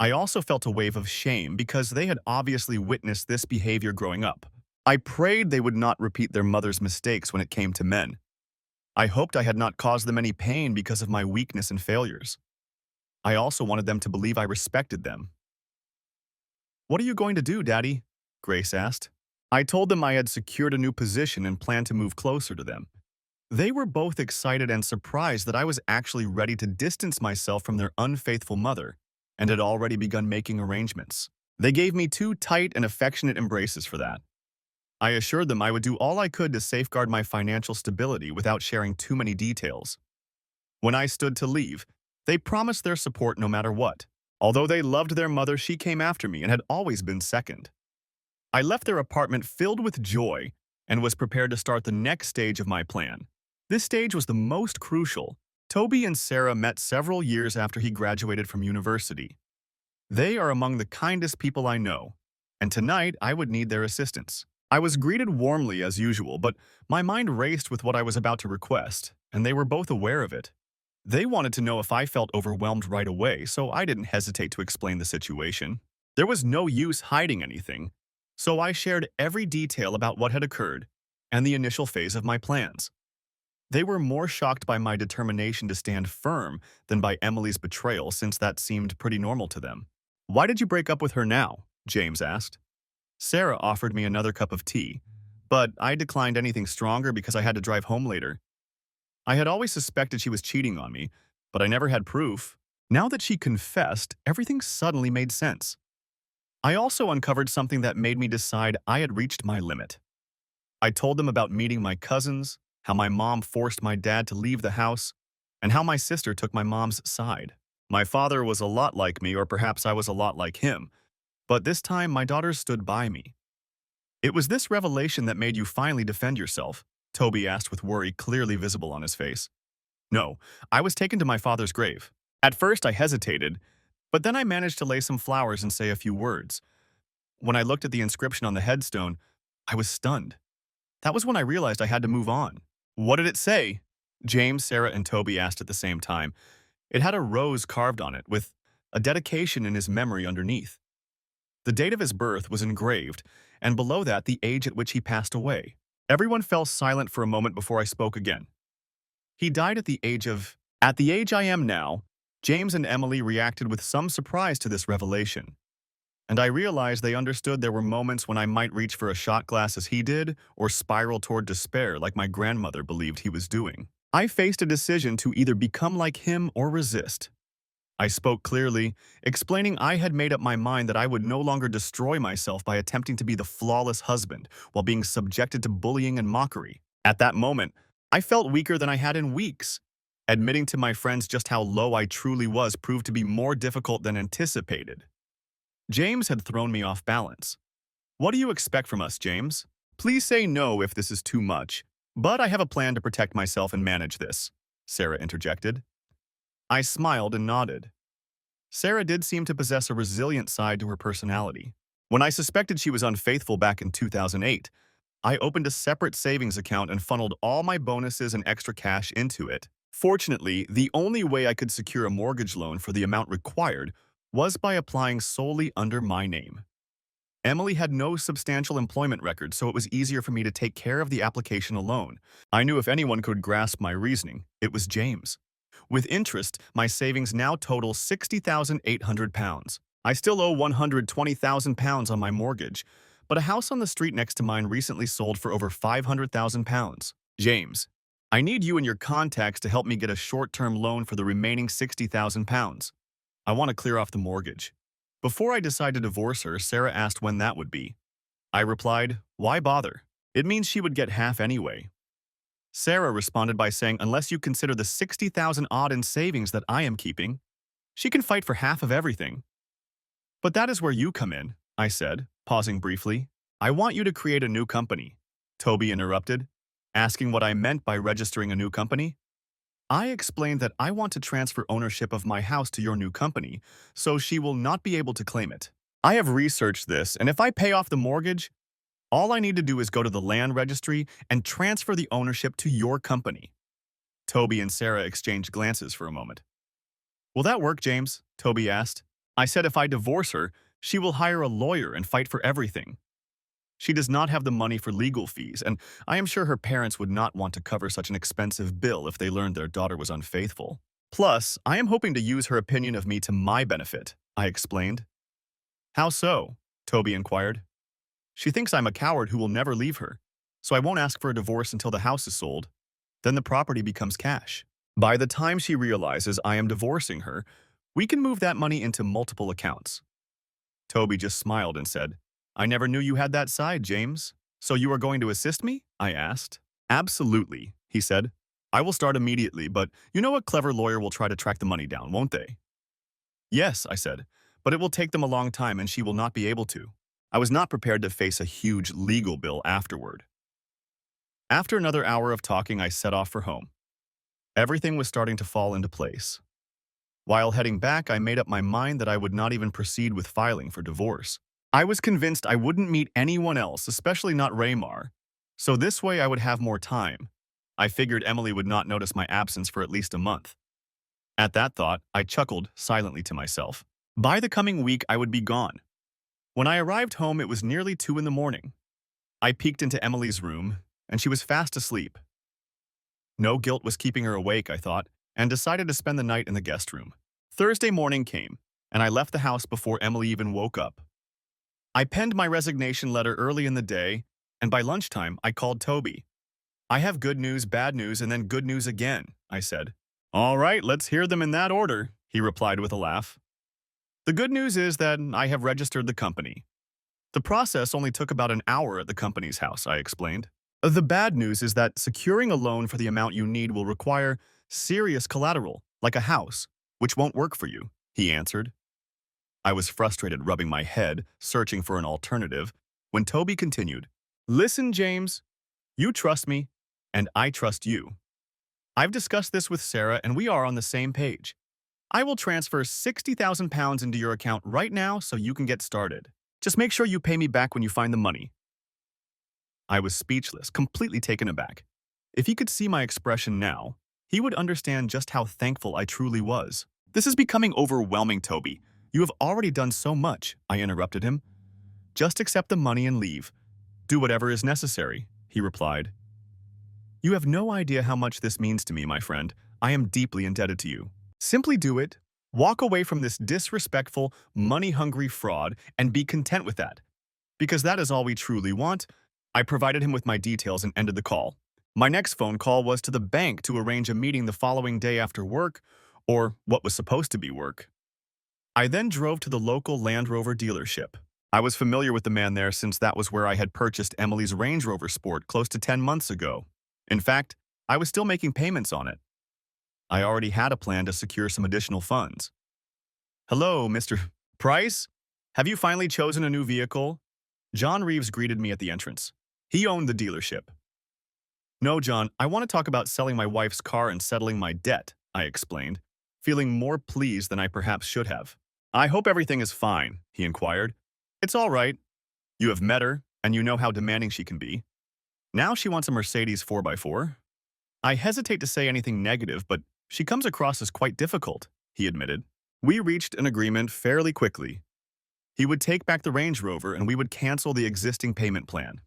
I also felt a wave of shame because they had obviously witnessed this behavior growing up. I prayed they would not repeat their mother's mistakes when it came to men. I hoped I had not caused them any pain because of my weakness and failures. I also wanted them to believe I respected them. "What are you going to do, Daddy?" Grace asked. I told them I had secured a new position and planned to move closer to them. They were both excited and surprised that I was actually ready to distance myself from their unfaithful mother and had already begun making arrangements. They gave me two tight and affectionate embraces for that. I assured them I would do all I could to safeguard my financial stability without sharing too many details. When I stood to leave, they promised their support no matter what. Although they loved their mother, she came after me and had always been second. I left their apartment filled with joy and was prepared to start the next stage of my plan. This stage was the most crucial. Toby and Sarah met several years after he graduated from university. They are among the kindest people I know, and tonight I would need their assistance. I was greeted warmly as usual, but my mind raced with what I was about to request, and they were both aware of it. They wanted to know if I felt overwhelmed right away, so I didn't hesitate to explain the situation. There was no use hiding anything, so I shared every detail about what had occurred and the initial phase of my plans. They were more shocked by my determination to stand firm than by Emily's betrayal, since that seemed pretty normal to them. "Why did you break up with her now?" James asked. Sarah offered me another cup of tea, but I declined anything stronger because I had to drive home later. I had always suspected she was cheating on me, but I never had proof. Now that she confessed, everything suddenly made sense. I also uncovered something that made me decide I had reached my limit. I told them about meeting my cousins, how my mom forced my dad to leave the house, and how my sister took my mom's side. My father was a lot like me, or perhaps I was a lot like him, but this time my daughters stood by me. "It was this revelation that made you finally defend yourself?" Toby asked with worry clearly visible on his face. "No, I was taken to my father's grave. At first I hesitated, but then I managed to lay some flowers and say a few words. When I looked at the inscription on the headstone, I was stunned. That was when I realized I had to move on." "What did it say?" James, Sarah, and Toby asked at the same time. It had a rose carved on it, with a dedication in his memory underneath. The date of his birth was engraved, and below that the age at which he passed away. Everyone fell silent for a moment before I spoke again. "He died at the age of..." At the age I am now, James and Emily reacted with some surprise to this revelation. And I realized they understood there were moments when I might reach for a shot glass as he did, or spiral toward despair like my grandmother believed he was doing. I faced a decision to either become like him or resist. I spoke clearly, explaining I had made up my mind that I would no longer destroy myself by attempting to be the flawless husband while being subjected to bullying and mockery. At that moment, I felt weaker than I had in weeks. Admitting to my friends just how low I truly was proved to be more difficult than anticipated. James had thrown me off balance. "What do you expect from us, James? Please say no if this is too much, but I have a plan to protect myself and manage this," Sarah interjected. I smiled and nodded. Sarah did seem to possess a resilient side to her personality. When I suspected she was unfaithful back in 2008, I opened a separate savings account and funneled all my bonuses and extra cash into it. Fortunately, the only way I could secure a mortgage loan for the amount required was by applying solely under my name. Emily had no substantial employment record, so it was easier for me to take care of the application alone. I knew if anyone could grasp my reasoning, it was James. With interest, my savings now total £60,800. I still owe £120,000 on my mortgage, but a house on the street next to mine recently sold for over £500,000. "James, I need you and your contacts to help me get a short-term loan for the remaining £60,000. I want to clear off the mortgage." Before I decided to divorce her, Sarah asked when that would be. I replied, "Why bother? It means she would get half anyway." Sarah responded by saying, "Unless you consider the 60,000 odd in savings that I am keeping, she can fight for half of everything." "But that is where you come in," I said, pausing briefly. "I want you to create a new company," Toby interrupted, asking what I meant by registering a new company. I explained that I want to transfer ownership of my house to your new company, so she will not be able to claim it. "I have researched this, and if I pay off the mortgage, all I need to do is go to the land registry and transfer the ownership to your company." Toby and Sarah exchanged glances for a moment. "Will that work, James?" Toby asked. I said if I divorce her, she will hire a lawyer and fight for everything. She does not have the money for legal fees, and I am sure her parents would not want to cover such an expensive bill if they learned their daughter was unfaithful. Plus, I am hoping to use her opinion of me to my benefit, I explained. How so? Toby inquired. She thinks I'm a coward who will never leave her, so I won't ask for a divorce until the house is sold. Then the property becomes cash. By the time she realizes I am divorcing her, we can move that money into multiple accounts. Toby just smiled and said, I never knew you had that side, James. So you are going to assist me? I asked. Absolutely, he said. I will start immediately, but you know a clever lawyer will try to track the money down, won't they? Yes, I said, but it will take them a long time and she will not be able to. I was not prepared to face a huge legal bill afterward. After another hour of talking, I set off for home. Everything was starting to fall into place. While heading back, I made up my mind that I would not even proceed with filing for divorce. I was convinced I wouldn't meet anyone else, especially not Raymar, so this way I would have more time. I figured Emily would not notice my absence for at least a month. At that thought, I chuckled silently to myself. By the coming week, I would be gone. When I arrived home, it was nearly 2 in the morning. I peeked into Emily's room, and she was fast asleep. No guilt was keeping her awake, I thought, and decided to spend the night in the guest room. Thursday morning came, and I left the house before Emily even woke up. I penned my resignation letter early in the day, and by lunchtime, I called Toby. I have good news, bad news, and then good news again, I said. All right, let's hear them in that order, he replied with a laugh. The good news is that I have registered the company. The process only took about an hour at the company's house, I explained. The bad news is that securing a loan for the amount you need will require serious collateral, like a house, which won't work for you, he answered. I was frustrated, rubbing my head, searching for an alternative, when Toby continued, Listen, James, you trust me, and I trust you. I've discussed this with Sarah, and we are on the same page. I will transfer £60,000 into your account right now so you can get started. Just make sure you pay me back when you find the money. I was speechless, completely taken aback. If he could see my expression now, he would understand just how thankful I truly was. This is becoming overwhelming, Toby. You have already done so much, I interrupted him. Just accept the money and leave. Do whatever is necessary, he replied. You have no idea how much this means to me, my friend. I am deeply indebted to you. Simply do it. Walk away from this disrespectful, money-hungry fraud and be content with that. Because that is all we truly want. I provided him with my details and ended the call. My next phone call was to the bank to arrange a meeting the following day after work, or what was supposed to be work. I then drove to the local Land Rover dealership. I was familiar with the man there since that was where I had purchased Emily's Range Rover Sport close to 10 months ago. In fact, I was still making payments on it. I already had a plan to secure some additional funds. Hello, Mr. Price? Have you finally chosen a new vehicle? John Reeves greeted me at the entrance. He owned the dealership. No, John, I want to talk about selling my wife's car and settling my debt, I explained, feeling more pleased than I perhaps should have. I hope everything is fine, he inquired. It's all right. You have met her, and you know how demanding she can be. Now she wants a Mercedes 4x4. I hesitate to say anything negative, but she comes across as quite difficult, he admitted. We reached an agreement fairly quickly. He would take back the Range Rover and we would cancel the existing payment plan.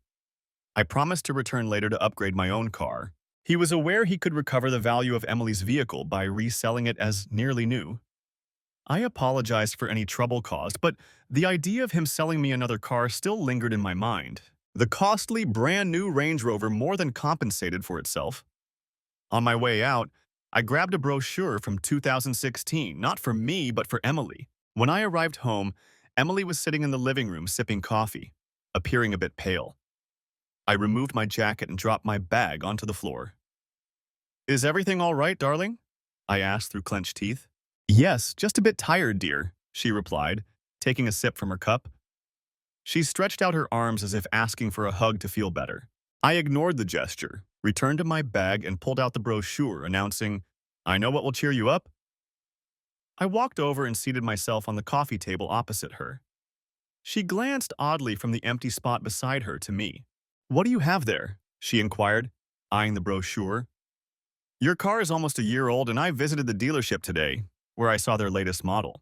I promised to return later to upgrade my own car. He was aware he could recover the value of Emily's vehicle by reselling it as nearly new. I apologized for any trouble caused, but the idea of him selling me another car still lingered in my mind. The costly, brand-new Range Rover more than compensated for itself. On my way out, I grabbed a brochure from 2016, not for me, but for Emily. When I arrived home, Emily was sitting in the living room sipping coffee, appearing a bit pale. I removed my jacket and dropped my bag onto the floor. Is everything all right, darling? I asked through clenched teeth. Yes, just a bit tired, dear, she replied, taking a sip from her cup. She stretched out her arms as if asking for a hug to feel better. I ignored the gesture, returned to my bag, and pulled out the brochure, announcing, I know what will cheer you up. I walked over and seated myself on the coffee table opposite her. She glanced oddly from the empty spot beside her to me. What do you have there? She inquired, eyeing the brochure. Your car is almost a year old, and I visited the dealership today, where I saw their latest model.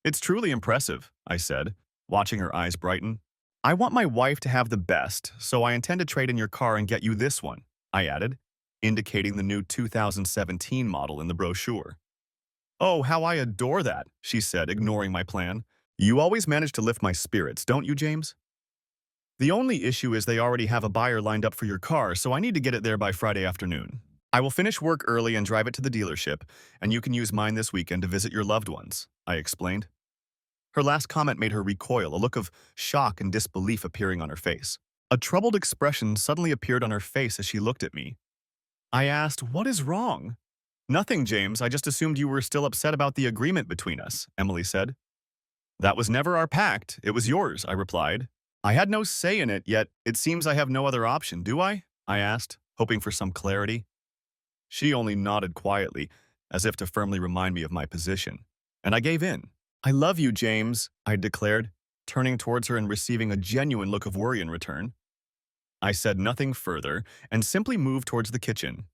It's truly impressive, I said, watching her eyes brighten. I want my wife to have the best, so I intend to trade in your car and get you this one, I added, indicating the new 2017 model in the brochure. Oh, how I adore that, she said, ignoring my plan. You always manage to lift my spirits, don't you, James? The only issue is they already have a buyer lined up for your car, so I need to get it there by Friday afternoon. I will finish work early and drive it to the dealership, and you can use mine this weekend to visit your loved ones, I explained. Her last comment made her recoil, a look of shock and disbelief appearing on her face. A troubled expression suddenly appeared on her face as she looked at me. I asked, "What is wrong?" "Nothing, James. I just assumed you were still upset about the agreement between us," Emily said. "That was never our pact. It was yours," I replied. "I had no say in it, yet it seems I have no other option, do I?" I asked, hoping for some clarity. She only nodded quietly, as if to firmly remind me of my position, and I gave in. "I love you, James," I declared, turning towards her and receiving a genuine look of worry in return. I said nothing further and simply moved towards the kitchen.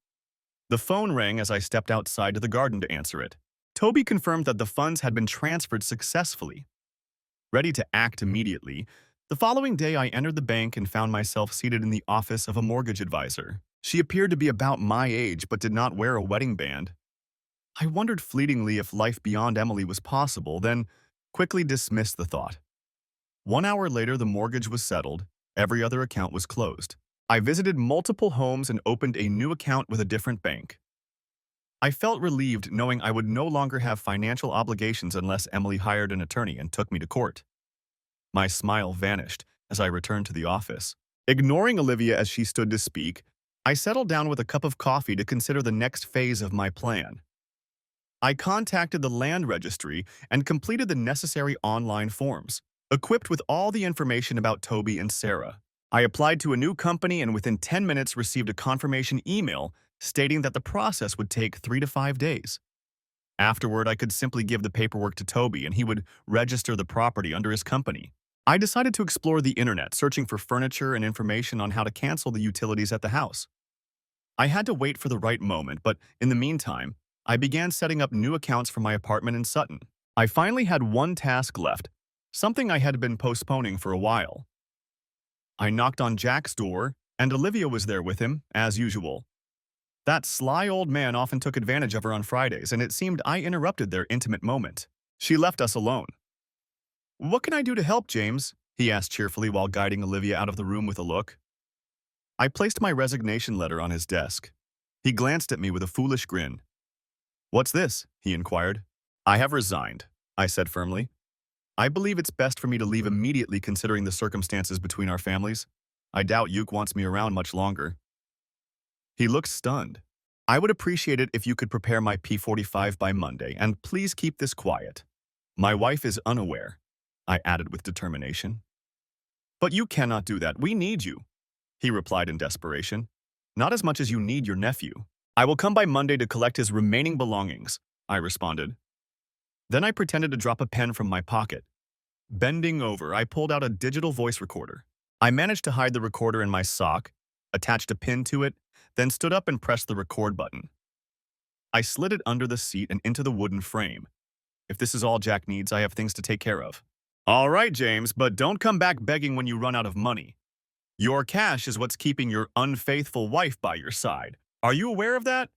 The phone rang as I stepped outside to the garden to answer it. Toby confirmed that the funds had been transferred successfully. Ready to act immediately, the following day I entered the bank and found myself seated in the office of a mortgage advisor. She appeared to be about my age but did not wear a wedding band. I wondered fleetingly if life beyond Emily was possible, then quickly dismissed the thought. 1 hour later, the mortgage was settled. Every other account was closed. I visited multiple homes and opened a new account with a different bank. I felt relieved knowing I would no longer have financial obligations unless Emily hired an attorney and took me to court. My smile vanished as I returned to the office. Ignoring Olivia as she stood to speak, I settled down with a cup of coffee to consider the next phase of my plan. I contacted the land registry and completed the necessary online forms. Equipped with all the information about Toby and Sarah, I applied to a new company and within 10 minutes received a confirmation email stating that the process would take 3 to 5 days. Afterward, I could simply give the paperwork to Toby and he would register the property under his company. I decided to explore the internet, searching for furniture and information on how to cancel the utilities at the house. I had to wait for the right moment, but in the meantime, I began setting up new accounts for my apartment in Sutton. I finally had one task left, something I had been postponing for a while. I knocked on Jack's door, and Olivia was there with him, as usual. That sly old man often took advantage of her on Fridays, and it seemed I interrupted their intimate moment. She left us alone. "What can I do to help, James?" he asked cheerfully while guiding Olivia out of the room with a look. I placed my resignation letter on his desk. He glanced at me with a foolish grin. "What's this?" he inquired. "I have resigned," I said firmly. "I believe it's best for me to leave immediately considering the circumstances between our families. I doubt Yuke wants me around much longer." He looked stunned. "I would appreciate it if you could prepare my P45 by Monday, and please keep this quiet. My wife is unaware," I added with determination. "But you cannot do that. We need you," he replied in desperation. "Not as much as you need your nephew." "I will come by Monday to collect his remaining belongings," I responded. Then I pretended to drop a pen from my pocket. Bending over, I pulled out a digital voice recorder. I managed to hide the recorder in my sock, attached a pin to it, then stood up and pressed the record button. I slid it under the seat and into the wooden frame. If this is all Jack needs, I have things to take care of. "All right, James, but don't come back begging when you run out of money. Your cash is what's keeping your unfaithful wife by your side. Are you aware of that?"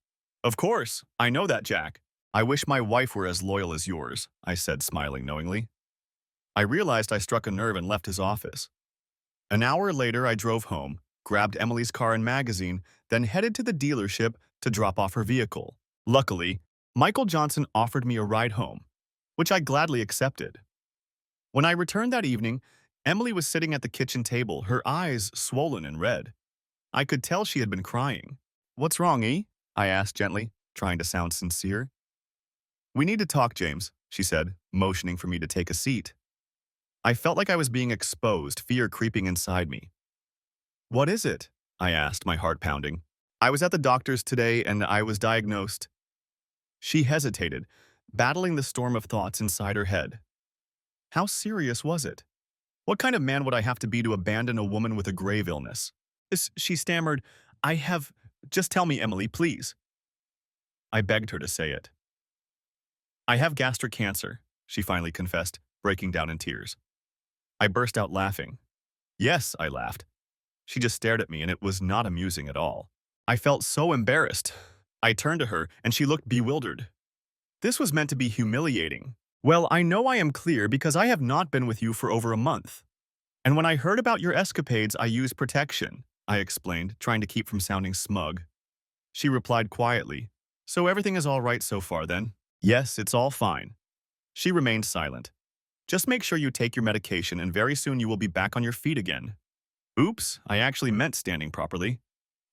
"Of course, I know that, Jack. I wish my wife were as loyal as yours," I said, smiling knowingly. I realized I struck a nerve and left his office. An hour later, I drove home, grabbed Emily's car and magazine, then headed to the dealership to drop off her vehicle. Luckily, Michael Johnson offered me a ride home, which I gladly accepted. When I returned that evening, Emily was sitting at the kitchen table, her eyes swollen and red. I could tell she had been crying. "What's wrong, E?" I asked gently, trying to sound sincere. "We need to talk, James," she said, motioning for me to take a seat. I felt like I was being exposed, fear creeping inside me. "What is it?" I asked, my heart pounding. "I was at the doctor's today and I was diagnosed." She hesitated, battling the storm of thoughts inside her head. How serious was it? What kind of man would I have to be to abandon a woman with a grave illness? She stammered, Just tell me, Emily, please." I begged her to say it. "I have gastric cancer," she finally confessed, breaking down in tears. I burst out laughing. Yes, I laughed. She just stared at me, and it was not amusing at all. I felt so embarrassed. I turned to her, and she looked bewildered. This was meant to be humiliating. Well, I know I am clear because I have not been with you for over a month. And when I heard about your escapades, I used protection, I explained, trying to keep from sounding smug. She replied quietly, so everything is all right so far then? Yes, it's all fine. She remained silent. Just make sure you take your medication and very soon you will be back on your feet again. Oops, I actually meant standing properly.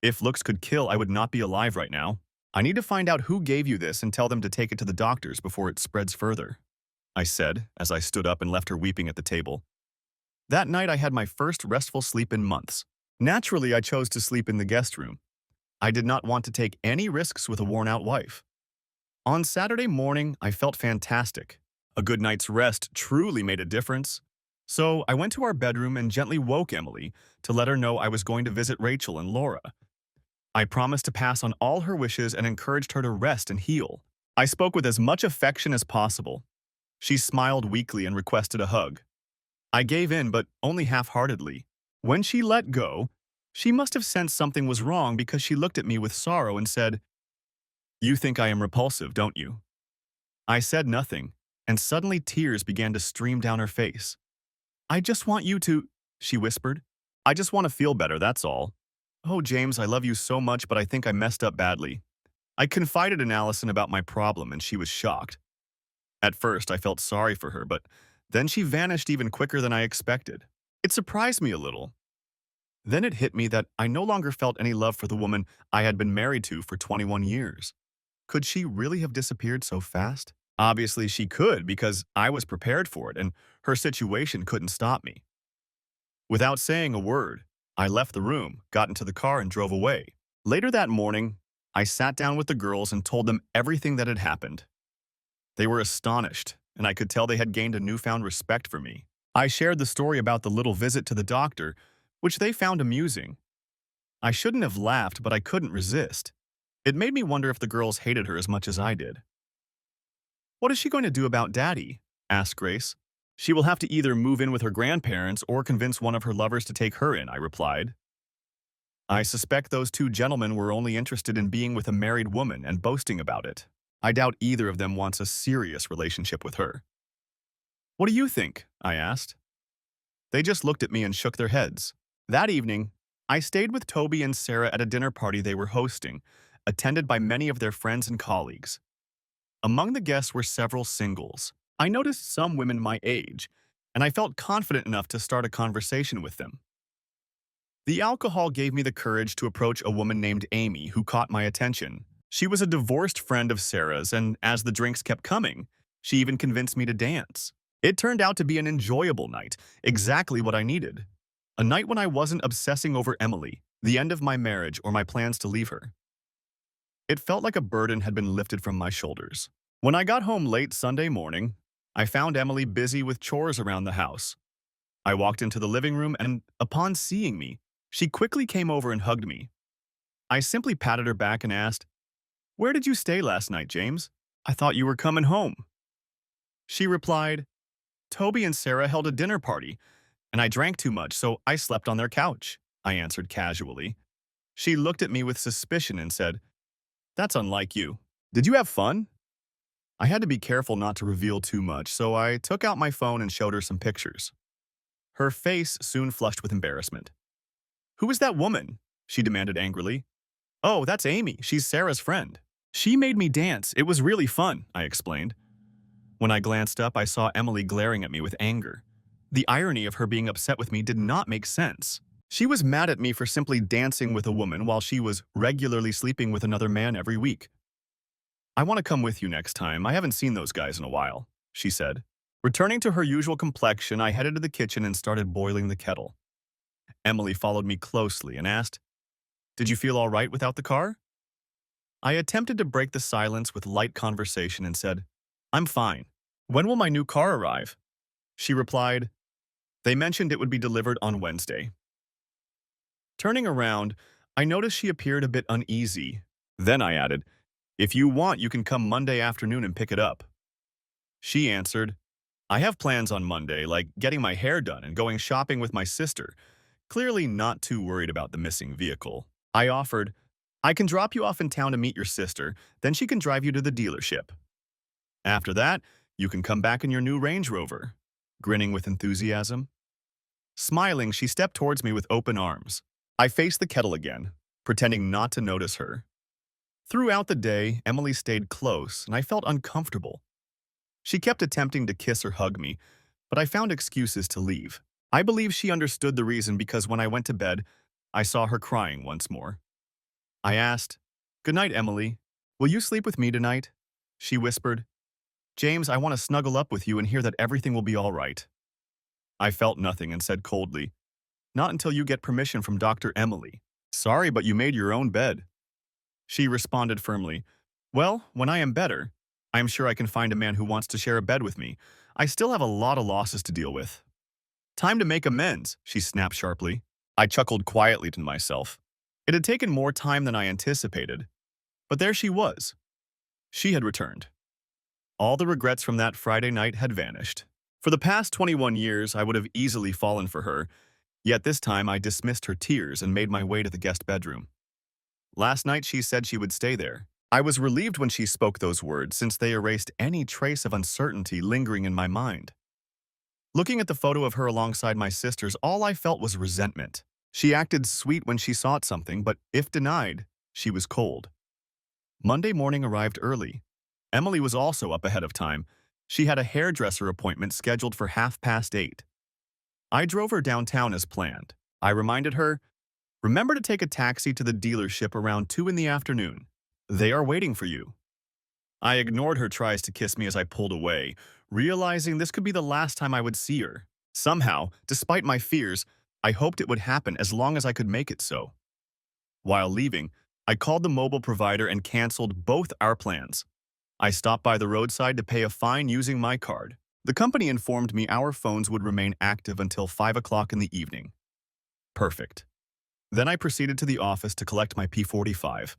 If looks could kill, I would not be alive right now. I need to find out who gave you this and tell them to take it to the doctors before it spreads further, I said as I stood up and left her weeping at the table. That night I had my first restful sleep in months. Naturally, I chose to sleep in the guest room. I did not want to take any risks with a worn-out wife. On Saturday morning, I felt fantastic. A good night's rest truly made a difference. So I went to our bedroom and gently woke Emily to let her know I was going to visit Rachel and Laura. I promised to pass on all her wishes and encouraged her to rest and heal. I spoke with as much affection as possible. She smiled weakly and requested a hug. I gave in, but only half-heartedly. When she let go, she must have sensed something was wrong because she looked at me with sorrow and said, "You think I am repulsive, don't you?" I said nothing, and suddenly tears began to stream down her face. "I just want you to," she whispered. "I just want to feel better, that's all. Oh, James, I love you so much, but I think I messed up badly." I confided in Allison about my problem, and she was shocked. At first, I felt sorry for her, but then she vanished even quicker than I expected. It surprised me a little. Then it hit me that I no longer felt any love for the woman I had been married to for 21 years. Could she really have disappeared so fast? Obviously, she could because I was prepared for it and her situation couldn't stop me. Without saying a word, I left the room, got into the car, and drove away. Later that morning, I sat down with the girls and told them everything that had happened. They were astonished, and I could tell they had gained a newfound respect for me. I shared the story about the little visit to the doctor, which they found amusing. I shouldn't have laughed, but I couldn't resist. It made me wonder if the girls hated her as much as I did. "What is she going to do about Daddy?" asked Grace. "She will have to either move in with her grandparents or convince one of her lovers to take her in," I replied. I suspect those two gentlemen were only interested in being with a married woman and boasting about it. I doubt either of them wants a serious relationship with her. "What do you think?" I asked. They just looked at me and shook their heads. That evening, I stayed with Toby and Sarah at a dinner party they were hosting, attended by many of their friends and colleagues. Among the guests were several singles. I noticed some women my age, and I felt confident enough to start a conversation with them. The alcohol gave me the courage to approach a woman named Amy who caught my attention. She was a divorced friend of Sarah's, and as the drinks kept coming, she even convinced me to dance. It turned out to be an enjoyable night, exactly what I needed. A night when I wasn't obsessing over Emily, the end of my marriage, or my plans to leave her. It felt like a burden had been lifted from my shoulders. When I got home late Sunday morning, I found Emily busy with chores around the house. I walked into the living room and, upon seeing me, she quickly came over and hugged me. I simply patted her back and asked, "Where did you stay last night, James? I thought you were coming home." She replied, "Toby and Sarah held a dinner party, and I drank too much, so I slept on their couch," I answered casually. She looked at me with suspicion and said, "That's unlike you. Did you have fun?" I had to be careful not to reveal too much, so I took out my phone and showed her some pictures. Her face soon flushed with embarrassment. "Who is that woman?" she demanded angrily. "Oh, that's Amy. She's Sarah's friend. She made me dance. It was really fun," I explained. When I glanced up, I saw Emily glaring at me with anger. The irony of her being upset with me did not make sense. She was mad at me for simply dancing with a woman while she was regularly sleeping with another man every week. "I want to come with you next time. I haven't seen those guys in a while," she said. Returning to her usual complexion, I headed to the kitchen and started boiling the kettle. Emily followed me closely and asked, "Did you feel all right without the car?" I attempted to break the silence with light conversation and said, "I'm fine. When will my new car arrive?" She replied, "They mentioned it would be delivered on Wednesday." Turning around, I noticed she appeared a bit uneasy. Then I added, "If you want, you can come Monday afternoon and pick it up." She answered, I have plans on Monday, like getting my hair done and going shopping with my sister, clearly not too worried about the missing vehicle. I offered, I can drop you off in town to meet your sister, then she can drive you to the dealership. After that, you can come back in your new Range Rover. Grinning with enthusiasm. Smiling, she stepped towards me with open arms. I faced the kettle again, pretending not to notice her. Throughout the day, Emily stayed close, and I felt uncomfortable. She kept attempting to kiss or hug me, but I found excuses to leave. I believe she understood the reason because when I went to bed, I saw her crying once more. I asked, "Good night, Emily. Will you sleep with me tonight?" She whispered, "James, I want to snuggle up with you and hear that everything will be all right." I felt nothing and said coldly, "Not until you get permission from Dr. Emily. Sorry, but you made your own bed." She responded firmly, "Well, when I am better, I am sure I can find a man who wants to share a bed with me. I still have a lot of losses to deal with." "Time to make amends," she snapped sharply. I chuckled quietly to myself. It had taken more time than I anticipated, but there she was. She had returned. All the regrets from that Friday night had vanished. For the past 21 years, I would have easily fallen for her, yet this time I dismissed her tears and made my way to the guest bedroom. Last night she said she would stay there. I was relieved when she spoke those words since they erased any trace of uncertainty lingering in my mind. Looking at the photo of her alongside my sisters, all I felt was resentment. She acted sweet when she sought something, but if denied, she was cold. Monday morning arrived early. Emily was also up ahead of time. She had a hairdresser appointment scheduled for 8:30. I drove her downtown as planned. I reminded her, "Remember to take a taxi to the dealership around 2 in the afternoon. They are waiting for you." I ignored her tries to kiss me as I pulled away, realizing this could be the last time I would see her. Somehow, despite my fears, I hoped it would happen as long as I could make it so. While leaving, I called the mobile provider and canceled both our plans. I stopped by the roadside to pay a fine using my card. The company informed me our phones would remain active until 5 o'clock in the evening. Perfect. Then I proceeded to the office to collect my P45.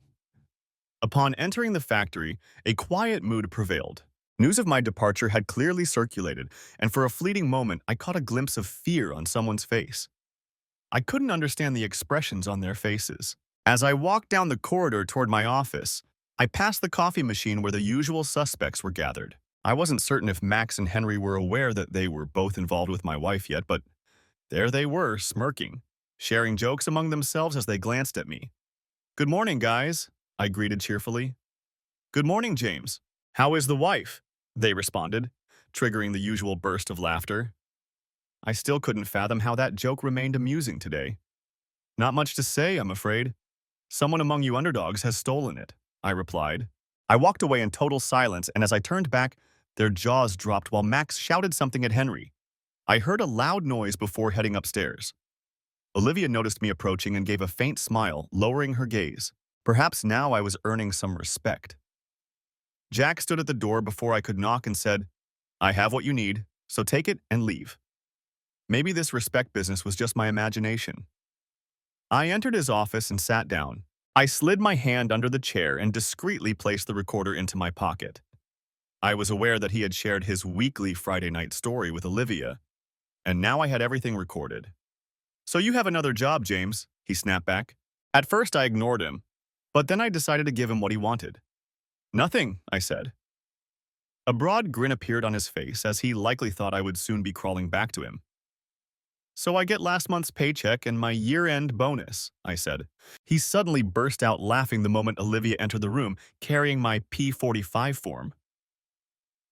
Upon entering the factory, a quiet mood prevailed. News of my departure had clearly circulated, and for a fleeting moment, I caught a glimpse of fear on someone's face. I couldn't understand the expressions on their faces. As I walked down the corridor toward my office, I passed the coffee machine where the usual suspects were gathered. I wasn't certain if Max and Henry were aware that they were both involved with my wife yet, but there they were, smirking, sharing jokes among themselves as they glanced at me. "Good morning, guys," I greeted cheerfully. "Good morning, James. How is the wife?" they responded, triggering the usual burst of laughter. I still couldn't fathom how that joke remained amusing today. "Not much to say, I'm afraid. Someone among you underdogs has stolen it," I replied. I walked away in total silence, and as I turned back, their jaws dropped while Max shouted something at Henry. I heard a loud noise before heading upstairs. Olivia noticed me approaching and gave a faint smile, lowering her gaze. Perhaps now I was earning some respect. Jack stood at the door before I could knock and said, "I have what you need, so take it and leave." Maybe this respect business was just my imagination. I entered his office and sat down. I slid my hand under the chair and discreetly placed the recorder into my pocket. I was aware that he had shared his weekly Friday night story with Olivia, and now I had everything recorded. "So you have another job, James," he snapped back. At first I ignored him, but then I decided to give him what he wanted. "Nothing," I said. A broad grin appeared on his face as he likely thought I would soon be crawling back to him. "So I get last month's paycheck and my year-end bonus," I said. He suddenly burst out laughing the moment Olivia entered the room, carrying my P45 form.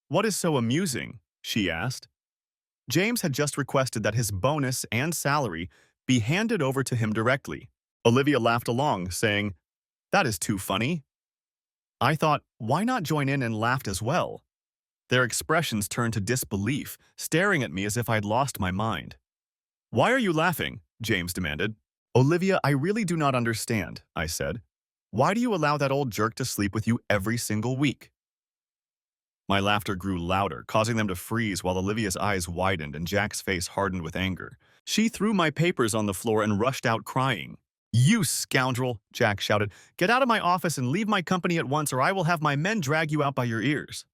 "What is so amusing?" she asked. James had just requested that his bonus and salary be handed over to him directly. Olivia laughed along, saying, "That is too funny." I thought, why not join in and laughed as well? Their expressions turned to disbelief, staring at me as if I'd lost my mind. "Why are you laughing?" James demanded. "Olivia, I really do not understand," I said. "Why do you allow that old jerk to sleep with you every single week?" My laughter grew louder, causing them to freeze while Olivia's eyes widened and Jack's face hardened with anger. She threw my papers on the floor and rushed out crying. "You scoundrel!" Jack shouted. "Get out of my office and leave my company at once or I will have my men drag you out by your ears."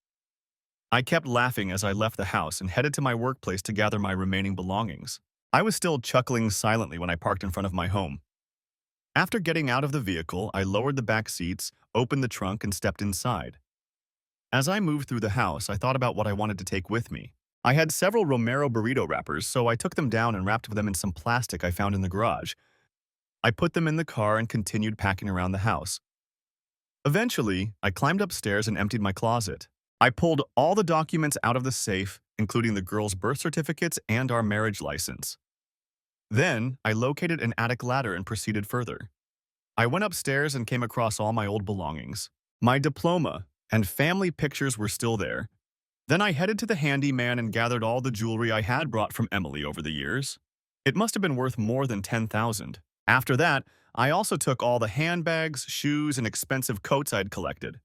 I kept laughing as I left the house and headed to my workplace to gather my remaining belongings. I was still chuckling silently when I parked in front of my home. After getting out of the vehicle, I lowered the back seats, opened the trunk, and stepped inside. As I moved through the house, I thought about what I wanted to take with me. I had several Romero burrito wrappers, so I took them down and wrapped them in some plastic I found in the garage. I put them in the car and continued packing around the house. Eventually, I climbed upstairs and emptied my closet. I pulled all the documents out of the safe, including the girls' birth certificates and our marriage license. Then, I located an attic ladder and proceeded further. I went upstairs and came across all my old belongings. My diploma and family pictures were still there. Then I headed to the handyman and gathered all the jewelry I had brought from Emily over the years. It must have been worth more than 10,000. After that, I also took all the handbags, shoes, and expensive coats I'd collected.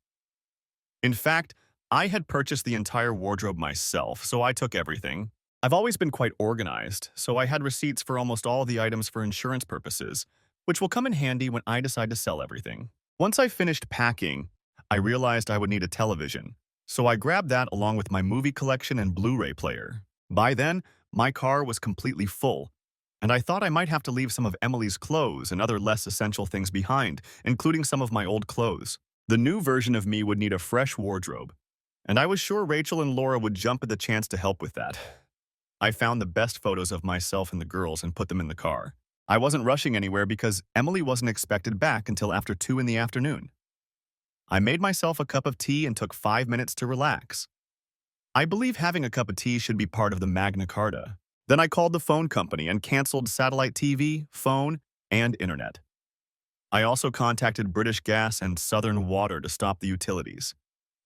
In fact, I had purchased the entire wardrobe myself, so I took everything. I've always been quite organized, so I had receipts for almost all the items for insurance purposes, which will come in handy when I decide to sell everything. Once I finished packing, I realized I would need a television, so I grabbed that along with my movie collection and Blu-ray player. By then, my car was completely full, and I thought I might have to leave some of Emily's clothes and other less essential things behind, including some of my old clothes. The new version of me would need a fresh wardrobe, and I was sure Rachel and Laura would jump at the chance to help with that. I found the best photos of myself and the girls and put them in the car. I wasn't rushing anywhere because Emily wasn't expected back until after 2 in the afternoon. I made myself a cup of tea and took 5 minutes to relax. I believe having a cup of tea should be part of the Magna Carta. Then I called the phone company and canceled satellite TV, phone, and internet. I also contacted British Gas and Southern Water to stop the utilities.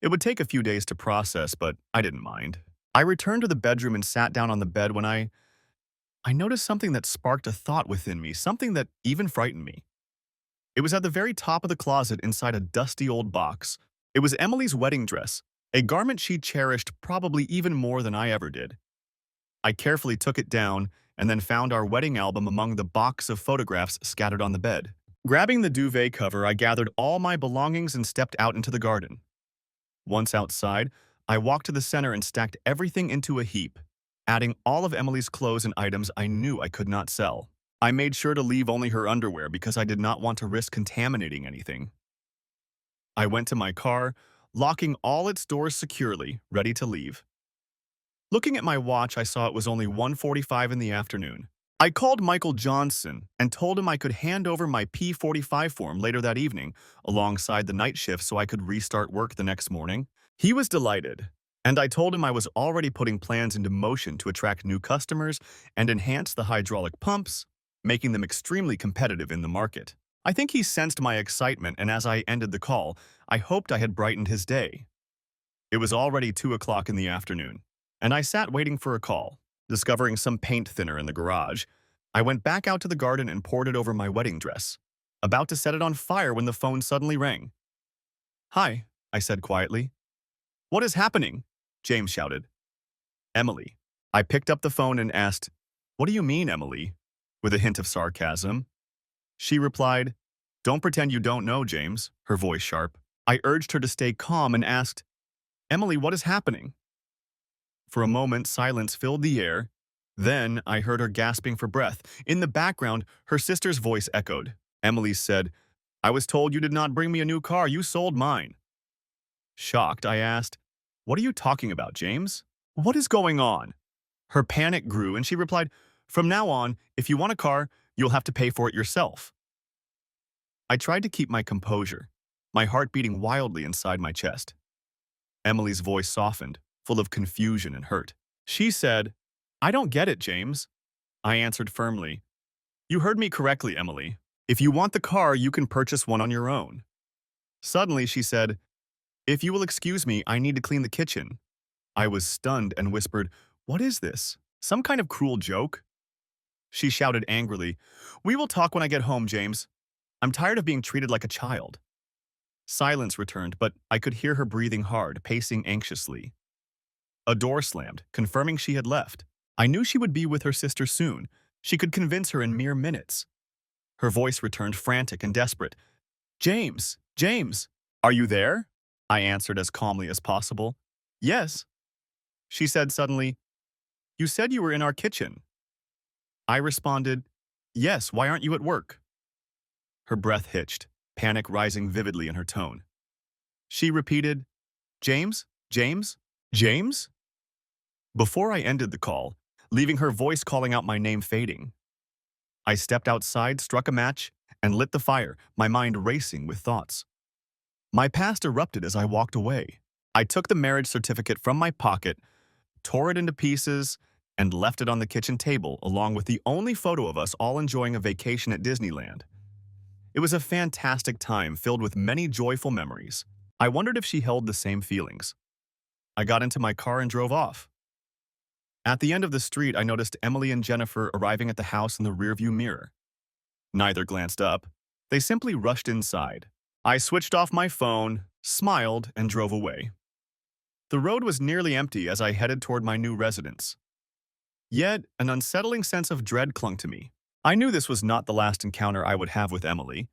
It would take a few days to process, but I didn't mind. I returned to the bedroom and sat down on the bed when I noticed something that sparked a thought within me, something that even frightened me. It was at the very top of the closet inside a dusty old box. It was Emily's wedding dress, a garment she cherished probably even more than I ever did. I carefully took it down and then found our wedding album among the box of photographs scattered on the bed. Grabbing the duvet cover, I gathered all my belongings and stepped out into the garden. Once outside, I walked to the center and stacked everything into a heap, adding all of Emily's clothes and items I knew I could not sell. I made sure to leave only her underwear because I did not want to risk contaminating anything. I went to my car, locking all its doors securely, ready to leave. Looking at my watch, I saw it was only 1:45 in the afternoon. I called Michael Johnson and told him I could hand over my P45 form later that evening, alongside the night shift so I could restart work the next morning. He was delighted, and I told him I was already putting plans into motion to attract new customers and enhance the hydraulic pumps, making them extremely competitive in the market. I think he sensed my excitement, and as I ended the call, I hoped I had brightened his day. It was already 2 o'clock in the afternoon, and I sat waiting for a call. Discovering some paint thinner in the garage, I went back out to the garden and poured it over my wedding dress, about to set it on fire when the phone suddenly rang. "Hi," I said quietly. "What is happening?" James shouted. "Emily." I picked up the phone and asked, "What do you mean, Emily?" with a hint of sarcasm. She replied, "Don't pretend you don't know, James," her voice sharp. I urged her to stay calm and asked, "Emily, what is happening?" For a moment, silence filled the air. Then I heard her gasping for breath. In the background, her sister's voice echoed. Emily said, "I was told you did not bring me a new car. You sold mine." Shocked, I asked, "What are you talking about, James? What is going on?" Her panic grew, and she replied, "From now on, if you want a car, you'll have to pay for it yourself." I tried to keep my composure, my heart beating wildly inside my chest. Emily's voice softened, full of confusion and hurt. She said, "I don't get it, James." I answered firmly, "You heard me correctly, Emily. If you want the car, you can purchase one on your own." Suddenly, she said, "If you will excuse me, I need to clean the kitchen." I was stunned and whispered, "What is this? Some kind of cruel joke?" She shouted angrily, "We will talk when I get home, James. I'm tired of being treated like a child." Silence returned, but I could hear her breathing hard, pacing anxiously. A door slammed, confirming she had left. I knew she would be with her sister soon. She could convince her in mere minutes. Her voice returned frantic and desperate. "James! James! Are you there?" I answered as calmly as possible. "Yes." She said suddenly, "You said you were in our kitchen." I responded, "Yes, why aren't you at work?" Her breath hitched, panic rising vividly in her tone. She repeated, "James? James? James?" Before I ended the call, leaving her voice calling out my name fading. I stepped outside, struck a match, and lit the fire, my mind racing with thoughts. My past erupted as I walked away. I took the marriage certificate from my pocket, tore it into pieces, and left it on the kitchen table along with the only photo of us all enjoying a vacation at Disneyland. It was a fantastic time filled with many joyful memories. I wondered if she held the same feelings. I got into my car and drove off. At the end of the street, I noticed Emily and Jennifer arriving at the house in the rearview mirror. Neither glanced up. They simply rushed inside. I switched off my phone, smiled, and drove away. The road was nearly empty as I headed toward my new residence. Yet, an unsettling sense of dread clung to me. I knew this was not the last encounter I would have with Emily,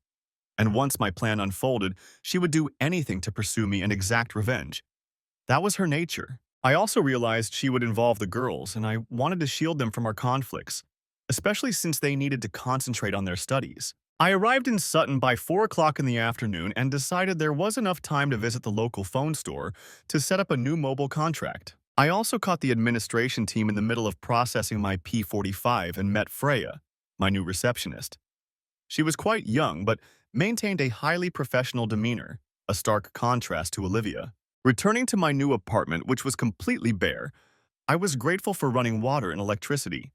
and once my plan unfolded, she would do anything to pursue me and exact revenge. That was her nature. I also realized she would involve the girls, and I wanted to shield them from our conflicts, especially since they needed to concentrate on their studies. I arrived in Sutton by 4 o'clock in the afternoon and decided there was enough time to visit the local phone store to set up a new mobile contract. I also caught the administration team in the middle of processing my P45 and met Freya, my new receptionist. She was quite young, but maintained a highly professional demeanor, a stark contrast to Olivia. Returning to my new apartment, which was completely bare, I was grateful for running water and electricity.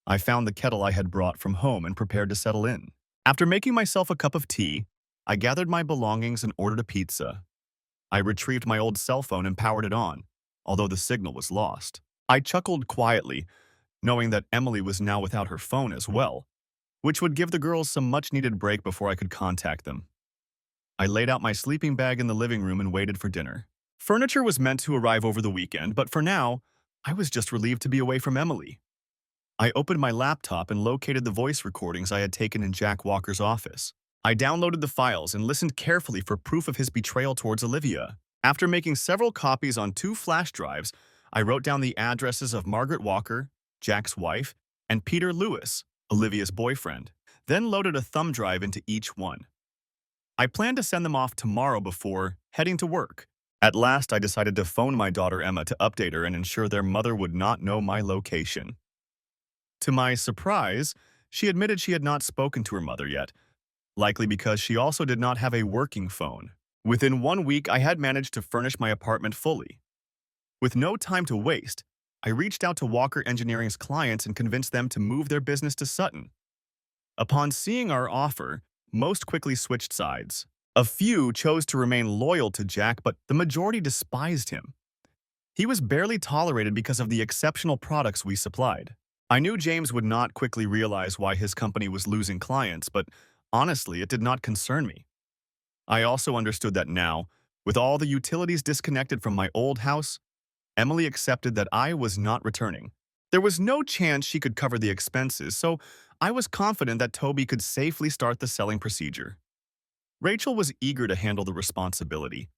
I found the kettle I had brought from home and prepared to settle in. After making myself a cup of tea, I gathered my belongings and ordered a pizza. I retrieved my old cell phone and powered it on, although the signal was lost. I chuckled quietly, knowing that Emily was now without her phone as well, which would give the girls some much-needed break before I could contact them. I laid out my sleeping bag in the living room and waited for dinner. Furniture was meant to arrive over the weekend, but for now, I was just relieved to be away from Emily. I opened my laptop and located the voice recordings I had taken in Jack Walker's office. I downloaded the files and listened carefully for proof of his betrayal towards Olivia. After making several copies on 2 flash drives, I wrote down the addresses of Margaret Walker, Jack's wife, and Peter Lewis, Olivia's boyfriend, then loaded a thumb drive into each one. I planned to send them off tomorrow before heading to work. At last, I decided to phone my daughter Emma to update her and ensure their mother would not know my location. To my surprise, she admitted she had not spoken to her mother yet, likely because she also did not have a working phone. Within 1 week, I had managed to furnish my apartment fully. With no time to waste, I reached out to Walker Engineering's clients and convinced them to move their business to Sutton. Upon seeing our offer, most quickly switched sides. A few chose to remain loyal to Jack, but the majority despised him. He was barely tolerated because of the exceptional products we supplied. I knew James would not quickly realize why his company was losing clients, but honestly, it did not concern me. I also understood that now, with all the utilities disconnected from my old house, Emily accepted that I was not returning. There was no chance she could cover the expenses, so I was confident that Toby could safely start the selling procedure. Rachel was eager to handle the responsibility,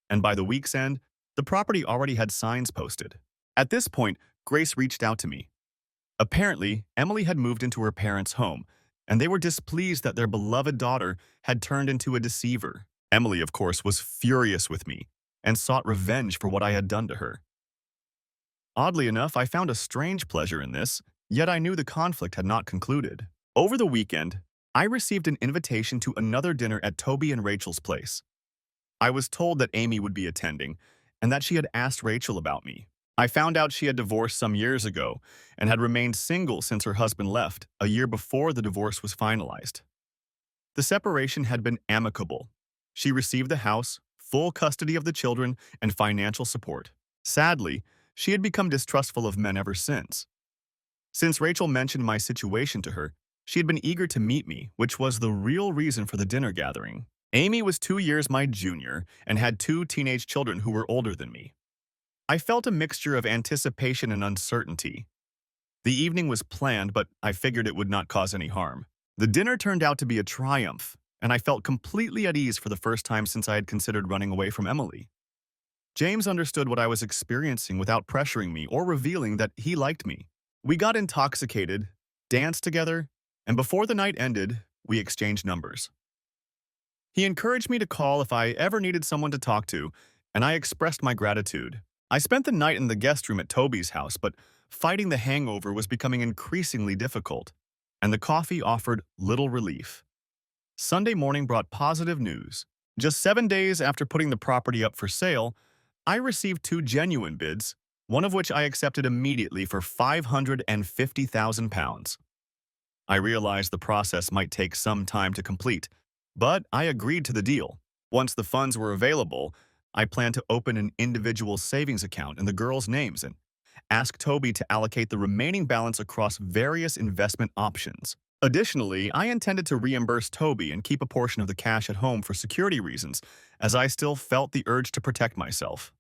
and by the week's end, the property already had signs posted. At this point, Grace reached out to me. Apparently, Emily had moved into her parents' home, and they were displeased that their beloved daughter had turned into a deceiver. Emily, of course, was furious with me and sought revenge for what I had done to her. Oddly enough, I found a strange pleasure in this, yet I knew the conflict had not concluded. Over the weekend, I received an invitation to another dinner at Toby and Rachel's place. I was told that Amy would be attending, and that she had asked Rachel about me. I found out she had divorced some years ago and had remained single since her husband left, a year before the divorce was finalized. The separation had been amicable. She received the house, full custody of the children, and financial support. Sadly, she had become distrustful of men ever since. Since Rachel mentioned my situation to her, she had been eager to meet me, which was the real reason for the dinner gathering. Amy was 2 years my junior and had 2 teenage children who were older than me. I felt a mixture of anticipation and uncertainty. The evening was planned, but I figured it would not cause any harm. The dinner turned out to be a triumph, and I felt completely at ease for the first time since I had considered running away from Emily. James understood what I was experiencing without pressuring me or revealing that he liked me. We got intoxicated, danced together, and before the night ended, we exchanged numbers. He encouraged me to call if I ever needed someone to talk to, and I expressed my gratitude. I spent the night in the guest room at Toby's house, but fighting the hangover was becoming increasingly difficult, and the coffee offered little relief. Sunday morning brought positive news. Just 7 days after putting the property up for sale, I received two genuine bids, one of which I accepted immediately for £550,000. I realized the process might take some time to complete, but I agreed to the deal. Once the funds were available, I planned to open an individual savings account in the girls' names and ask Toby to allocate the remaining balance across various investment options. Additionally, I intended to reimburse Toby and keep a portion of the cash at home for security reasons, as I still felt the urge to protect myself.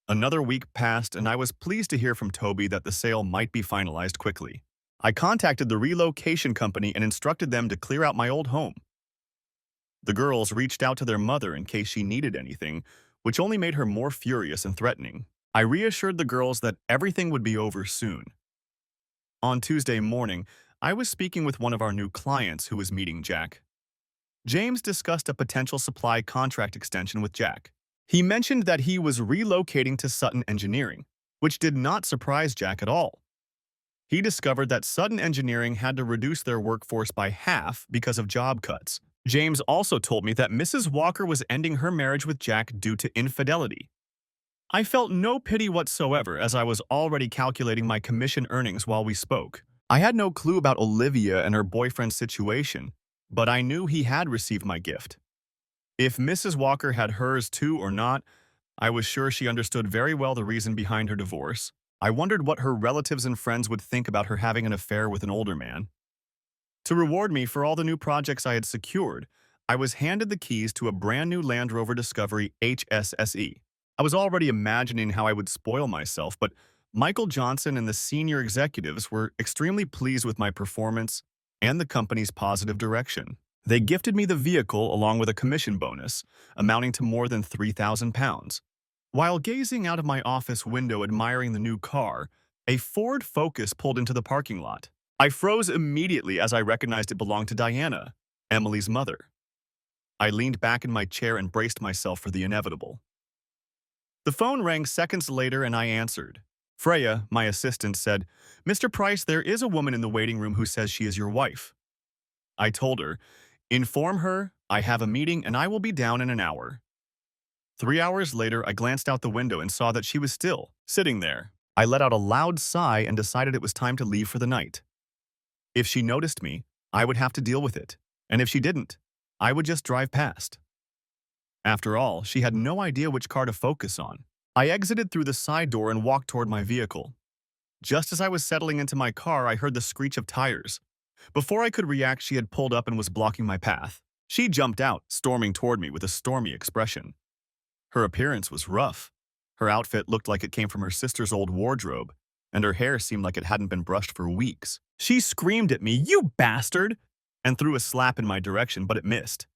Another week passed, and I was pleased to hear from Toby that the sale might be finalized quickly. I contacted the relocation company and instructed them to clear out my old home. The girls reached out to their mother in case she needed anything, which only made her more furious and threatening. I reassured the girls that everything would be over soon. On Tuesday morning, I was speaking with one of our new clients who was meeting Jack. James discussed a potential supply contract extension with Jack. He mentioned that he was relocating to Sutton Engineering, which did not surprise Jack at all. He discovered that Sutton Engineering had to reduce their workforce by half because of job cuts. James also told me that Mrs. Walker was ending her marriage with Jack due to infidelity. I felt no pity whatsoever as I was already calculating my commission earnings while we spoke. I had no clue about Olivia and her boyfriend's situation, but I knew he had received my gift. If Mrs. Walker had hers too or not, I was sure she understood very well the reason behind her divorce. I wondered what her relatives and friends would think about her having an affair with an older man. To reward me for all the new projects I had secured, I was handed the keys to a brand new Land Rover Discovery HSSE. I was already imagining how I would spoil myself, but Michael Johnson and the senior executives were extremely pleased with my performance and the company's positive direction. They gifted me the vehicle along with a commission bonus, amounting to more than £3,000. While gazing out of my office window admiring the new car, a Ford Focus pulled into the parking lot. I froze immediately as I recognized it belonged to Diana, Emily's mother. I leaned back in my chair and braced myself for the inevitable. The phone rang seconds later and I answered. Freya, my assistant, said, "Mr. Price, there is a woman in the waiting room who says she is your wife." I told her, "Inform her, I have a meeting and I will be down in an hour." 3 hours later, I glanced out the window and saw that she was still sitting there. I let out a loud sigh and decided it was time to leave for the night. If she noticed me, I would have to deal with it, and if she didn't, I would just drive past. After all, she had no idea which car to focus on. I exited through the side door and walked toward my vehicle. Just as I was settling into my car, I heard the screech of tires. Before I could react, she had pulled up and was blocking my path. She jumped out, storming toward me with a stormy expression. Her appearance was rough. Her outfit looked like it came from her sister's old wardrobe, and her hair seemed like it hadn't been brushed for weeks. She screamed at me, "You bastard!" and threw a slap in my direction, but it missed.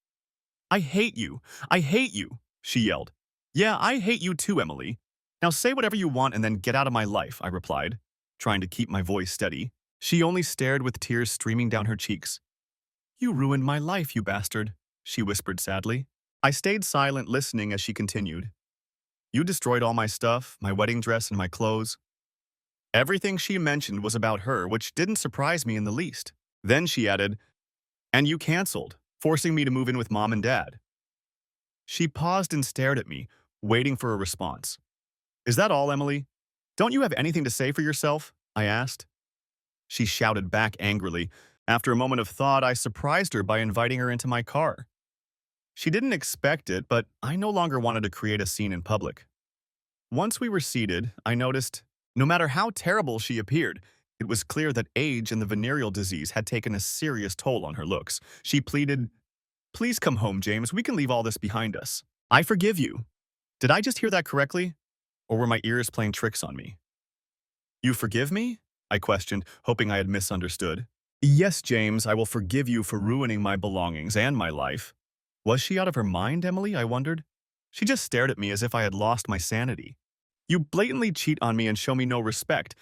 "I hate you! I hate you!" she yelled. "Yeah, I hate you too, Emily. Now say whatever you want and then get out of my life," I replied, trying to keep my voice steady. She only stared with tears streaming down her cheeks. "You ruined my life, you bastard," she whispered sadly. I stayed silent, listening as she continued. "You destroyed all my stuff, my wedding dress and my clothes." Everything she mentioned was about her, which didn't surprise me in the least. Then she added, "And you canceled, forcing me to move in with Mom and Dad." She paused and stared at me, waiting for a response. "Is that all, Emily? Don't you have anything to say for yourself?" I asked. She shouted back angrily. After a moment of thought, I surprised her by inviting her into my car. She didn't expect it, but I no longer wanted to create a scene in public. Once we were seated, I noticed, no matter how terrible she appeared, it was clear that age and the venereal disease had taken a serious toll on her looks. She pleaded, "Please come home, James. We can leave all this behind us. I forgive you." Did I just hear that correctly? Or were my ears playing tricks on me? "You forgive me?" I questioned, hoping I had misunderstood. "Yes, James, I will forgive you for ruining my belongings and my life." Was she out of her mind, Emily? I wondered. She just stared at me as if I had lost my sanity. You blatantly cheat on me and show me no respect,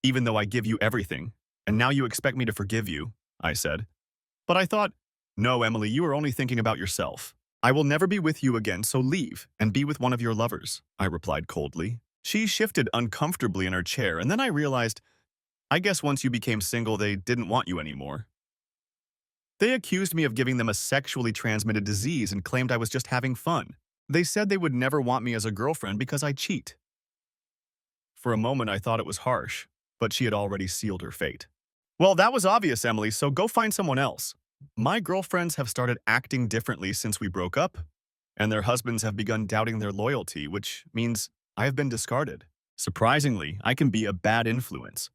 even though I give you everything. And now you expect me to forgive you, I said. But I thought, no, Emily, you are only thinking about yourself. I will never be with you again, so leave and be with one of your lovers, I replied coldly. She shifted uncomfortably in her chair, and then I realized, I guess once you became single, they didn't want you anymore. They accused me of giving them a sexually transmitted disease and claimed I was just having fun. They said they would never want me as a girlfriend because I cheat. For a moment, I thought it was harsh, but she had already sealed her fate. Well, that was obvious, Emily, so go find someone else. My girlfriends have started acting differently since we broke up, and their husbands have begun doubting their loyalty, which means I have been discarded. Surprisingly, I can be a bad influence.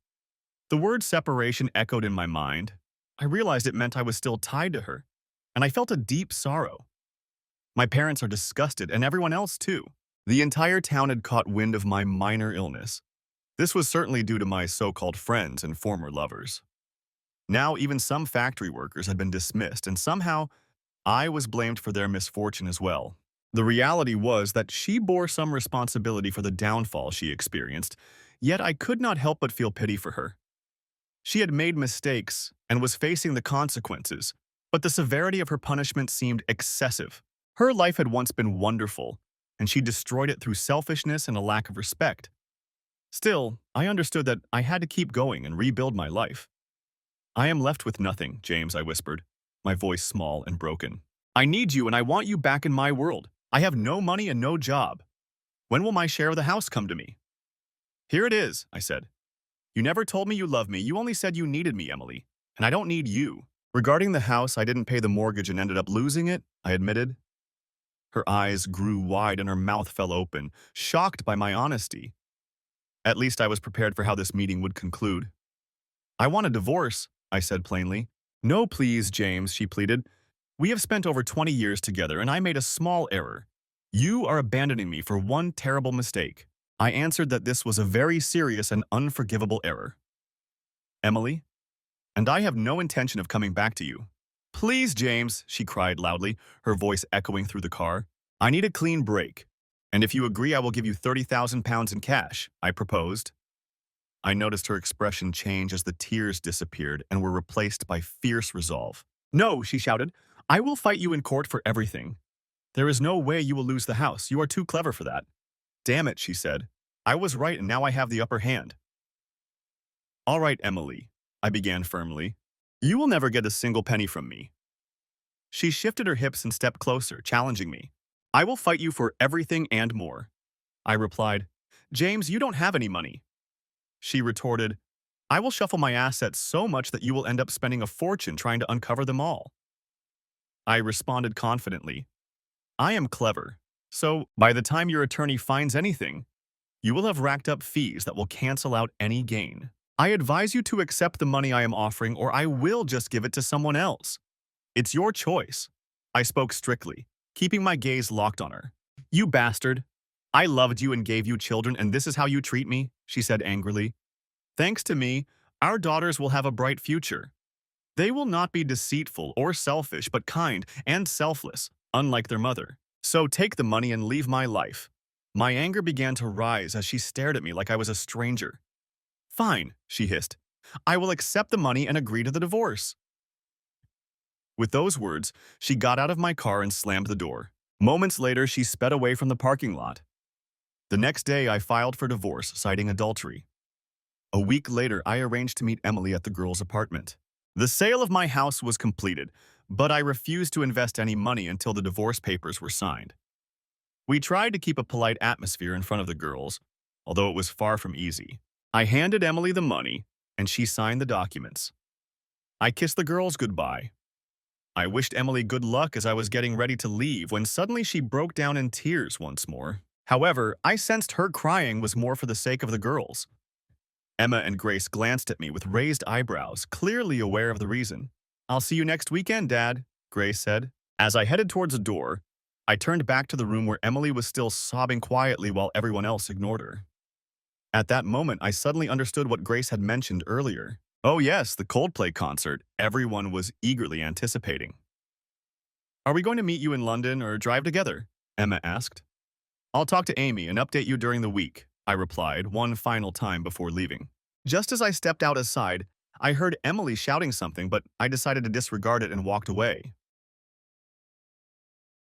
The word separation echoed in my mind. I realized it meant I was still tied to her, and I felt a deep sorrow. My parents are disgusted, and everyone else too. The entire town had caught wind of my minor illness. This was certainly due to my so-called friends and former lovers. Now even some factory workers had been dismissed, and somehow I was blamed for their misfortune as well. The reality was that she bore some responsibility for the downfall she experienced, yet I could not help but feel pity for her. She had made mistakes and was facing the consequences, but the severity of her punishment seemed excessive. Her life had once been wonderful, and she destroyed it through selfishness and a lack of respect. Still, I understood that I had to keep going and rebuild my life. I am left with nothing, James, I whispered, my voice small and broken. I need you and I want you back in my world. I have no money and no job. When will my share of the house come to me? Here it is, I said. You never told me you loved me. You only said you needed me, Emily. And I don't need you. Regarding the house, I didn't pay the mortgage and ended up losing it, I admitted. Her eyes grew wide and her mouth fell open, shocked by my honesty. At least I was prepared for how this meeting would conclude. I want a divorce, I said plainly. No, please, James, she pleaded. We have spent over 20 years together and I made a small error. You are abandoning me for one terrible mistake. I answered that this was a very serious and unforgivable error. Emily, and I have no intention of coming back to you. Please, James, she cried loudly, her voice echoing through the car. I need a clean break. And if you agree, I will give you £30,000 in cash, I proposed. I noticed her expression change as the tears disappeared and were replaced by fierce resolve. No, she shouted. I will fight you in court for everything. There is no way you will lose the house. You are too clever for that. Damn it, she said. I was right and now I have the upper hand. All right, Emily, I began firmly. You will never get a single penny from me. She shifted her hips and stepped closer, challenging me. I will fight you for everything and more. I replied, James, you don't have any money. She retorted, I will shuffle my assets so much that you will end up spending a fortune trying to uncover them all. I responded confidently, I am clever, so by the time your attorney finds anything, you will have racked up fees that will cancel out any gain. I advise you to accept the money I am offering or I will just give it to someone else. It's your choice. I spoke strictly, keeping my gaze locked on her. You bastard. I loved you and gave you children and this is how you treat me, she said angrily. Thanks to me, our daughters will have a bright future. They will not be deceitful or selfish, but kind and selfless, unlike their mother. So take the money and leave my life. My anger began to rise as she stared at me like I was a stranger. Fine, she hissed. I will accept the money and agree to the divorce. With those words, she got out of my car and slammed the door. Moments later, she sped away from the parking lot. The next day, I filed for divorce, citing adultery. A week later, I arranged to meet Emily at the girl's apartment. The sale of my house was completed, but I refused to invest any money until the divorce papers were signed. We tried to keep a polite atmosphere in front of the girls, although it was far from easy. I handed Emily the money, and she signed the documents. I kissed the girls goodbye. I wished Emily good luck as I was getting ready to leave when suddenly she broke down in tears once more. However, I sensed her crying was more for the sake of the girls. Emma and Grace glanced at me with raised eyebrows, clearly aware of the reason. I'll see you next weekend, Dad, Grace said. As I headed towards the door, I turned back to the room where Emily was still sobbing quietly while everyone else ignored her. At that moment, I suddenly understood what Grace had mentioned earlier. Oh yes, the Coldplay concert everyone was eagerly anticipating. Are we going to meet you in London or drive together? Emma asked. I'll talk to Amy and update you during the week, I replied one final time before leaving. Just as I stepped out aside, I heard Emily shouting something, but I decided to disregard it and walked away.